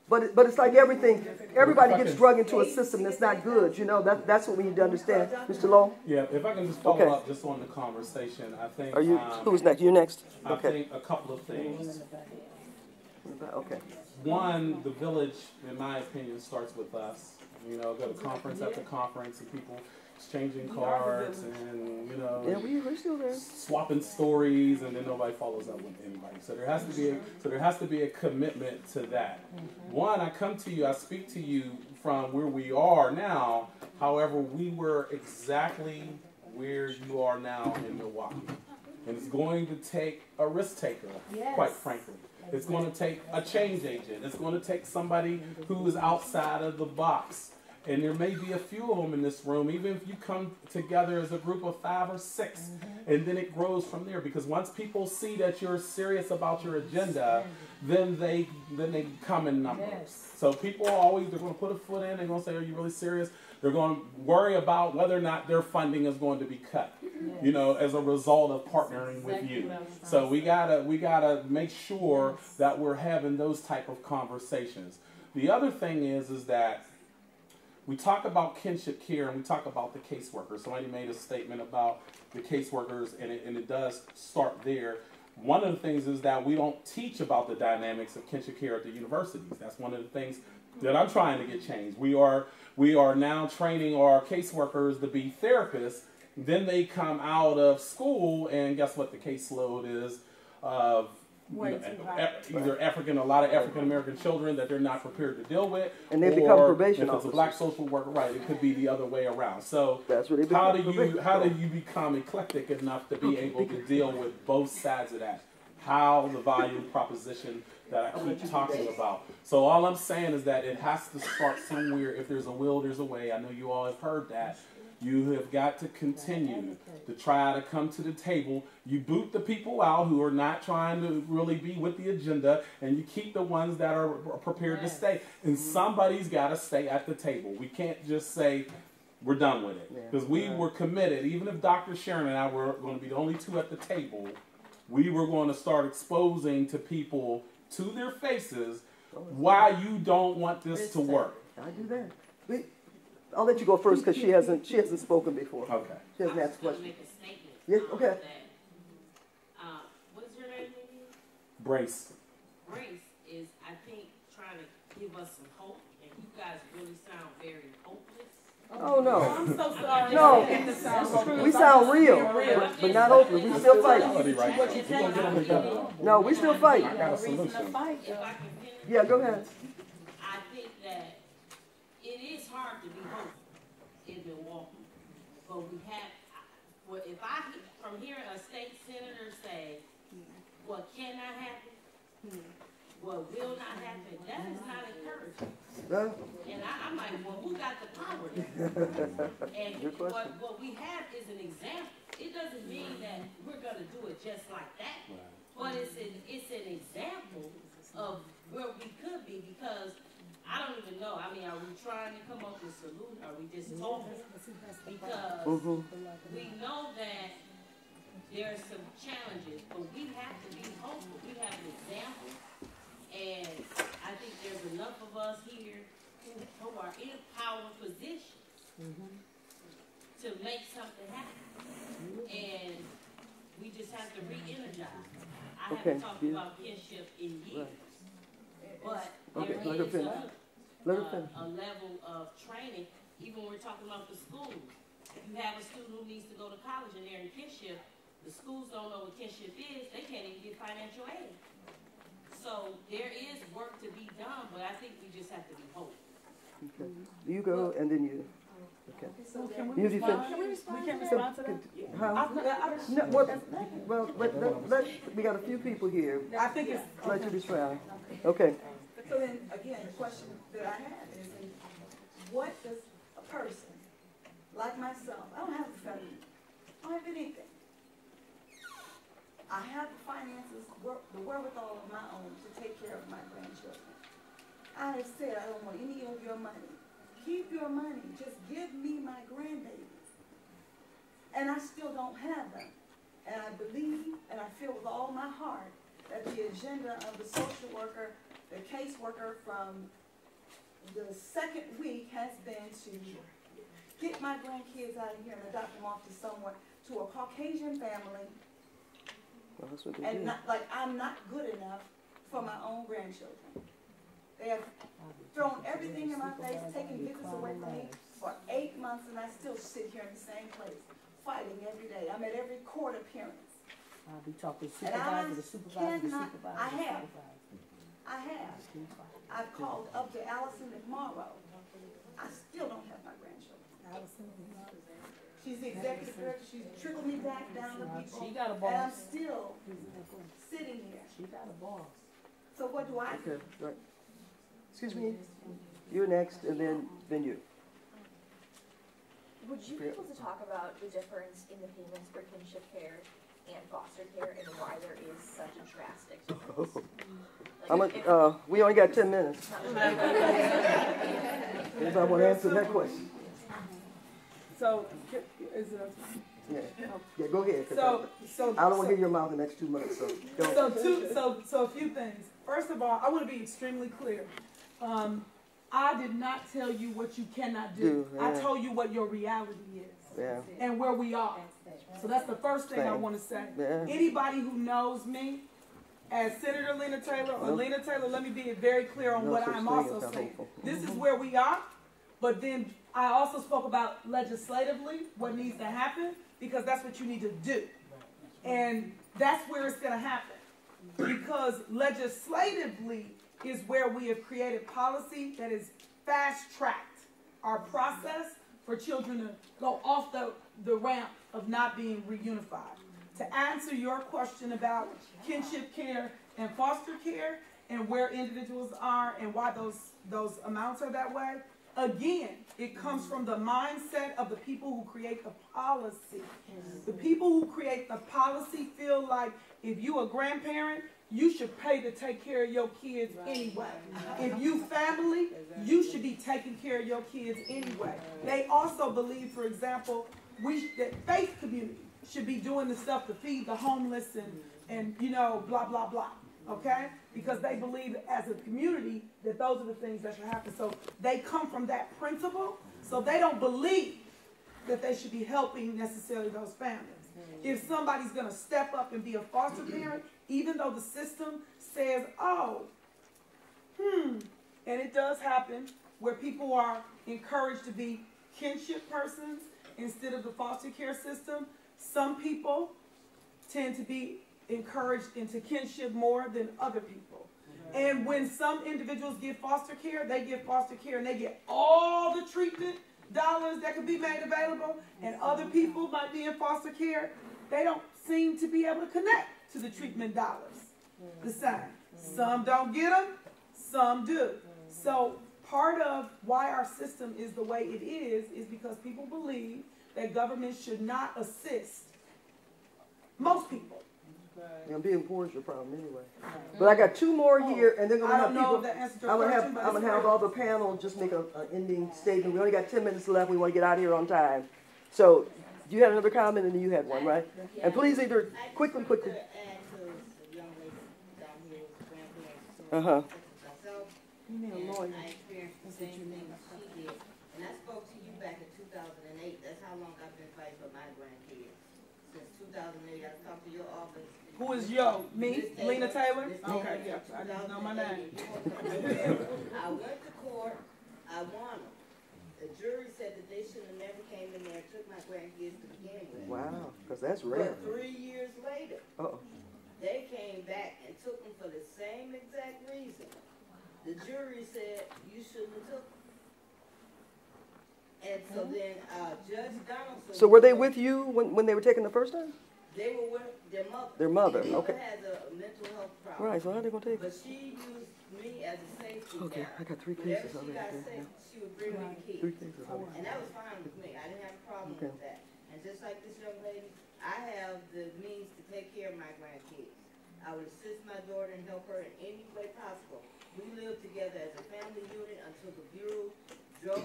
But it's like everything. Everybody gets drug into a system that's not good. That's what we need to understand, Mr. Lowe. Yeah, if I can just follow up just on the conversation, I think. Are you? Who's next? You're next. I think a couple of things. Okay. One, the village, in my opinion, starts with us. Go to conference after conference and people exchanging cards and, we're still there. Swapping stories, and then nobody follows up with anybody. So there has to be a commitment to that. One, I speak to you from where we are now. However, we were exactly where you are now in Milwaukee. And it's going to take a risk taker, quite frankly. It's going to take a change agent. It's going to take somebody who is outside of the box. And there may be a few of them in this room, even if you come together as a group of 5 or 6, and then it grows from there. Because once people see that you're serious about your agenda, then they come in numbers. So people they're going to put a foot in, they're going to say, are you really serious? They're going to worry about whether or not their funding is going to be cut, as a result of partnering with you. So we gotta make sure that we're having those type of conversations. The other thing is that we talk about kinship care and we talk about the caseworkers. Somebody made a statement about the caseworkers, and it does start there. One of the things is that we don't teach about the dynamics of kinship care at the universities. That's one of the things that I'm trying to get changed. We are now training our caseworkers to be therapists. Then they come out of school, and guess what the caseload is of either a lot of African American children that they're not prepared to deal with, and they become probation officers. If it's a black social worker, right? It could be the other way around. So how do you become eclectic enough to be able to deal with both sides of that? How the value proposition that I keep talking about. So all I'm saying is that it has to start somewhere. If there's a will, there's a way. I know you all have heard that. You have got to continue to try to come to the table. You boot the people out who are not trying to really be with the agenda, and you keep the ones that are prepared to stay. And somebody's got to stay at the table. We can't just say, we're done with it. Because we were committed. Even if Dr. Sharon and I were going to be the only two at the table, we were going to start exposing to people, to their faces, why you don't want this to work. I do that. I'll let you go first because she hasn't spoken before. Okay. She hasn't asked a question. Make a statement. Yeah, okay. What is your name again? Brace. Brace is, I think, trying to give us some hope, and you guys really sound very hopeless. Oh no. I'm so sorry. No. We sound real, but not hopeless. We still fight. No, we still fight. I got a solution. If I can finish, Yeah, go ahead. I think that it is hard to be hopeful in Milwaukee, but we have, well, if I, from hearing a state senator say, what cannot happen, what will not happen, that is not encouraging. And I'm like, well, who got the power then? And what we have is an example. It doesn't mean that we're going to do it just like that, but it's an example of where we could be, because I don't even know. I mean, are we trying to come up with a solution? Are we just talking? Because we know that there are some challenges, but we have to be hopeful. We have an example, and I think there's enough of us here who are in power positions to make something happen. And we just have to re-energize. I haven't talked about kinship in years. But there is a level of training, even when we're talking about the schools. If you have a student who needs to go to college and they're in kinship, the schools don't know what kinship is, they can't even get financial aid. So there is work to be done, but I think we just have to be hopeful. Okay. You go and then you. Okay. So can we respond? We can respond to that? Well, we got a few people here. I think it's... Let you respond. Okay. So then, again, the question that I have is, what does a person like myself, I don't have a family, I don't have anything. I have the finances, the wherewithal of my own to take care of my grandchildren. I have said I don't want any of your money. Keep your money. Just give me my grandbabies. And I still don't have them. And I believe and I feel with all my heart that the agenda of the social worker, the caseworker from the second week has been to get my grandkids out of here and adopt them off to someone, to a Caucasian family. Well, that's what they And do. not, like, I'm not good enough for my own grandchildren. They have thrown everything in my face, taken visits away from me for 8 months, and I still sit here in the same place, fighting every day. I'm at every court appearance. I'll be talking supervisor to supervisor to supervisor. I have. I've called up to Allison McMorrow. I still don't have my grandchildren. She's the executive director. She's trickled me back down to people. She got a boss. And I'm still sitting here. She got a boss. So what do I do? Okay, right. Excuse me. You're next, and then you. Would you be able to talk about the difference in the payments for kinship care and foster care and why there is such a drastic difference? We only got 10 minutes. Anybody want to answer that question? So, is it Yeah, go ahead. So I don't want to hear your mouth the next 2 months. So go. So a few things. First of all, I want to be extremely clear. I did not tell you what you cannot do. Yeah. I told you what your reality is and where we are. So that's the first thing I want to say. Yeah. Anybody who knows me as Senator Lena Taylor or Lena Taylor, let me be very clear on what I'm also saying. This is where we are, but then I also spoke about legislatively what needs to happen, because that's what you need to do. And that's where it's going to happen. Because legislatively is where we have created policy that is fast-tracked our process for children to go off the ramp of not being reunified. To answer your question about kinship care and foster care, and where individuals are and why those amounts are that way, again, it comes from the mindset of the people who create the policy. The people who create the policy feel like if you a grandparent, you should pay to take care of your kids anyway. If you family, you should be taking care of your kids anyway. They also believe, for example, that faith community should be doing the stuff to feed the homeless and you know, blah, blah, blah. Okay? Because they believe as a community that those are the things that should happen. So they come from that principle. So they don't believe that they should be helping necessarily those families. If somebody's going to step up and be a foster parent, even though the system says, oh, and it does happen where people are encouraged to be kinship persons instead of the foster care system, some people tend to be encouraged into kinship more than other people. And when some individuals get foster care, they get foster care and they get all the treatment dollars that could be made available, and other people might be in foster care, they don't seem to be able to connect to the treatment dollars the same. Some don't get them, some do. So part of why our system is the way it is because people believe that government should not assist most people. And being poor is your problem anyway. But I got two more here, and then I'm gonna have all the panel just make an ending statement. We only got 10 minutes left. We want to get out of here on time. So you had another comment, and then you had one, right? And please either quickly. Uh-huh. You need a lawyer. I experienced the same thing she did. And I spoke to you back in 2008. That's how long I've been fighting for my grandkids. Since 2008, I talked to your office. Who is yo? Me? Lena Taylor? Okay, yeah. I didn't know my name. I went to court. I won them. The jury said that they should have never came in there and took my grandkids to begin with. Wow, because that's rare. But 3 years later, they came back and took them for the same exact reason. The jury said you shouldn't have took them. And so then Judge Donaldson... So were they with you when they were taken the first time? They were with their mother. Their mother, their mother okay. has a mental health problem. Right, so how are they going to take But she used me as a safety net. Okay, I got 3 cases already. Whenever she got sick, she would bring me the keys. 3 cases already. And that was fine with me. I didn't have a problem with that. And just like this young lady, I have the means to take care of my grandkids. I would assist my daughter and help her in any way possible. We lived together as a family unit until the Bureau drove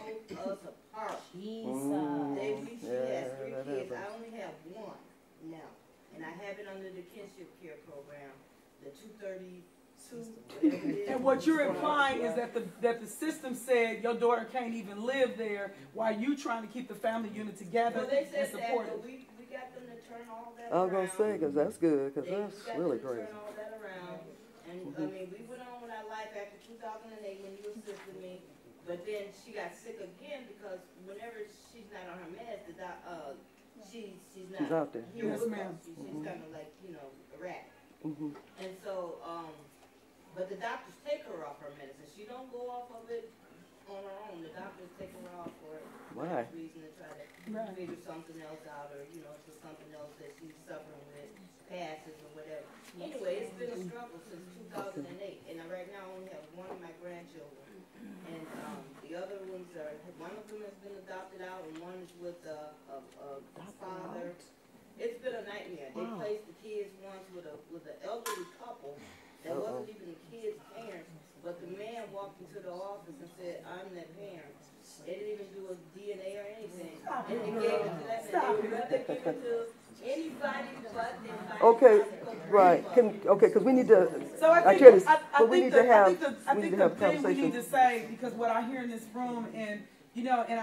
us apart. She has 3 kids. I only have 1 now. And I have it under the kinship care program, the 232. And what you're implying is that the system said your daughter can't even live there while you trying to keep the family unit together Well, they said and support that, it. but we got them to turn all that I was going around. to say, because that's good, because that's really crazy. Turn all that around. And I mean, we went on with our life after 2008 when you assisted me. But then she got sick again because whenever she's not on her meds, she's not out there. here Yes, with ma'am. us. She's kind of like, you know, erratic. And so, but the doctors take her off her medicine. She don't go off of it on her own. The doctors take her off for a reason to try to figure something else out, or you know, for something else that she's suffering with, passes or whatever. Anyway, it's been a struggle since 2008, and right now I only have 1 of my grandchildren, and the other ones are, one of them has been adopted out, and one is with a father. It's been a nightmare. They placed the kids once with an elderly couple that wasn't even the kid's parents, but the man walked into the office and said, "I'm their parent." They didn't even do a DNA or anything. And they gave it to them, and they would rather give it to anybody but them. Okay, right. Because we need to. So I think the thing we need to say, because what I hear in this room, and you know, and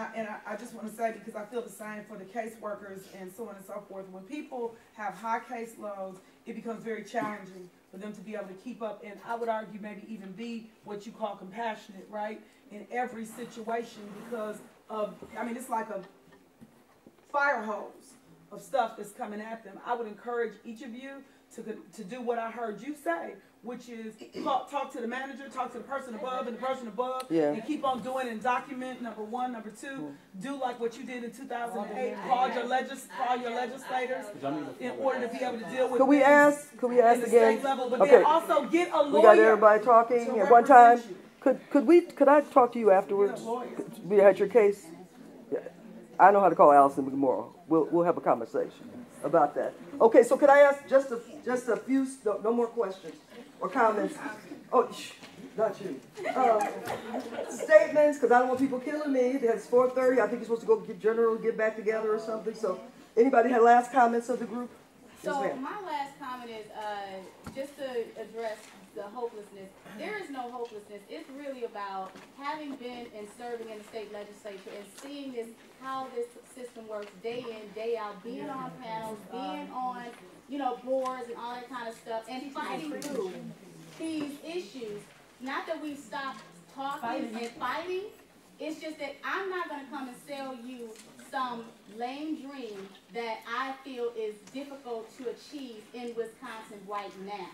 I just want to say, because I feel the same for the caseworkers and so on and so forth. When people have high caseloads, it becomes very challenging for them to be able to keep up, and I would argue maybe even be what you call compassionate, right, in every situation, because of, I mean, it's like a fire hose of stuff that's coming at them. I would encourage each of you to do what I heard you say, which is talk to the manager, talk to the person above and the person above, Yeah. and keep on doing and document, number one. Number two, do like what you did in 2008, call your legislators in order to be able to deal with Could we ask again? again? Level, but Okay. then also get a lawyer. We got everybody talking at one time. Could I talk to you afterwards? We had your case. Yeah. I know how to call Allison McMorrow. We'll have a conversation about that. Okay, so could I ask just a few, no more questions or comments? Oh, not you. Statements, because I don't want people killing me. It's 4:30. I think you're supposed to go get back together or something. So, anybody had last comments of the group? So my last comment is just to address the hopelessness. There is no hopelessness. It's really about having been and serving in the state legislature and seeing how this system works day in, day out, being on panels, being on, boards and all that kind of stuff, and fighting through these issues. Not that we stop talking and fighting. It's just that I'm not going to come and sell you some lame dream that I feel is difficult to achieve in Wisconsin right now.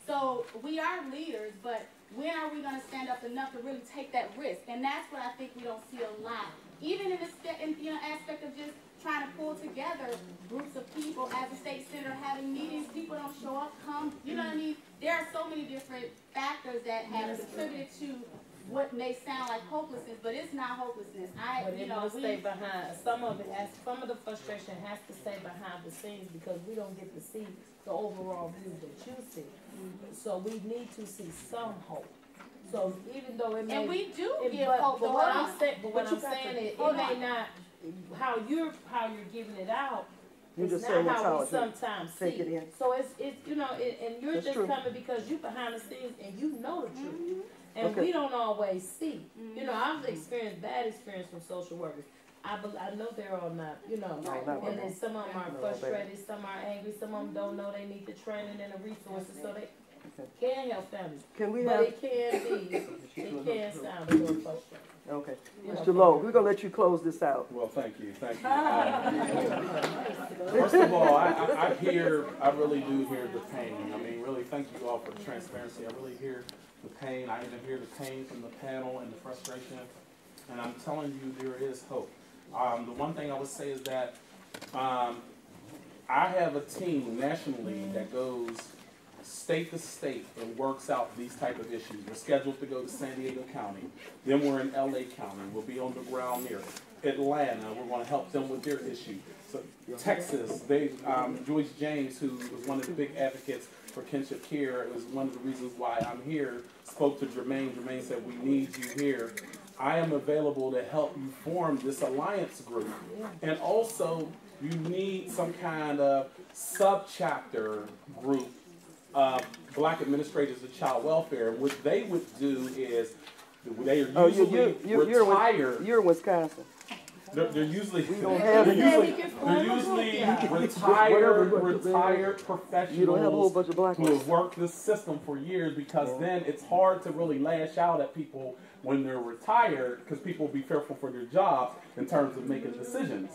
So we are leaders, but when are we going to stand up enough to really take that risk? And that's what I think we don't see a lot. Even in the aspect of just trying to pull together groups of people as a state senator, having meetings, people don't show up, come, you know what I mean? There are so many different factors that have contributed to what may sound like hopelessness, but it's not hopelessness. Stay behind. Some of the frustration has to stay behind the scenes because we don't get to see the overall view that you see. So we need to see some hope. So even though it may, and we do give hope. But what I'm saying is, it may not how you're giving it out. You're It's just not saying how we sometimes take see it in. So it's and you're That's just true. coming because you behind the scenes and you know the truth. And Okay. we don't always see. I've experienced bad experience from social workers. I know they're all not, and then some of them are frustrated, some are angry, some of them don't know they need the training and the resources, so they can help families. But it can sound a little frustrating. Okay. Mr. Lowe, we're going to let you close this out. Well, thank you. First of all, I really do hear the pain. I mean, really, thank you all for the transparency. I really hear the pain. I even hear the pain from the panel and the frustration. And I'm telling you, there is hope. The one thing I would say is that I have a team nationally that goes state to state and works out these type of issues. We're scheduled to go to San Diego County. Then we're in LA County. We'll be on the ground there. Atlanta, we're going to help them with their issue. So Texas, Joyce James, who was one of the big advocates for kinship care, it was one of the reasons why I'm here, spoke to Jermaine. Jermaine said, we need you here. I am available to help you form this alliance group. And also, you need some kind of sub-chapter group of Black administrators of child welfare. What they would do is, they are usually retired. You're in Wisconsin. They're usually retired professionals who have worked this system for years, because then it's hard to really lash out at people when they're retired, because people will be fearful for their jobs in terms of making decisions.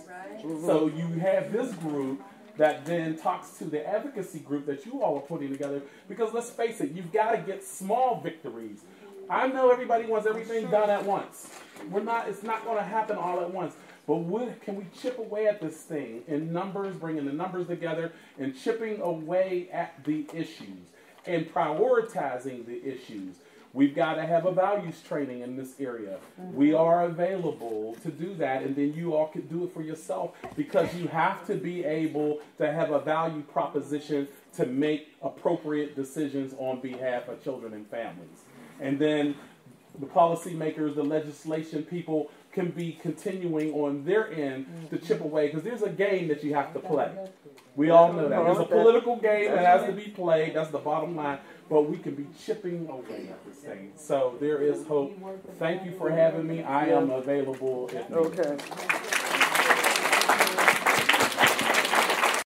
So you have this group that then talks to the advocacy group that you all are putting together, because let's face it, you've got to get small victories. I know everybody wants everything done at once. It's not going to happen all at once. But can we chip away at this thing in numbers, bringing the numbers together and chipping away at the issues and prioritizing the issues? We've got to have a values training in this area. We are available to do that, and then you all can do it for yourself, because you have to be able to have a value proposition to make appropriate decisions on behalf of children and families. And then the policymakers, the legislation people can be continuing on their end to chip away, because there's a game that you have to play. We all know that. There's a political game that has to be played. That's the bottom line. But we can be chipping away at this thing. So there is hope. Thank you for having me. I am available if needed. Okay.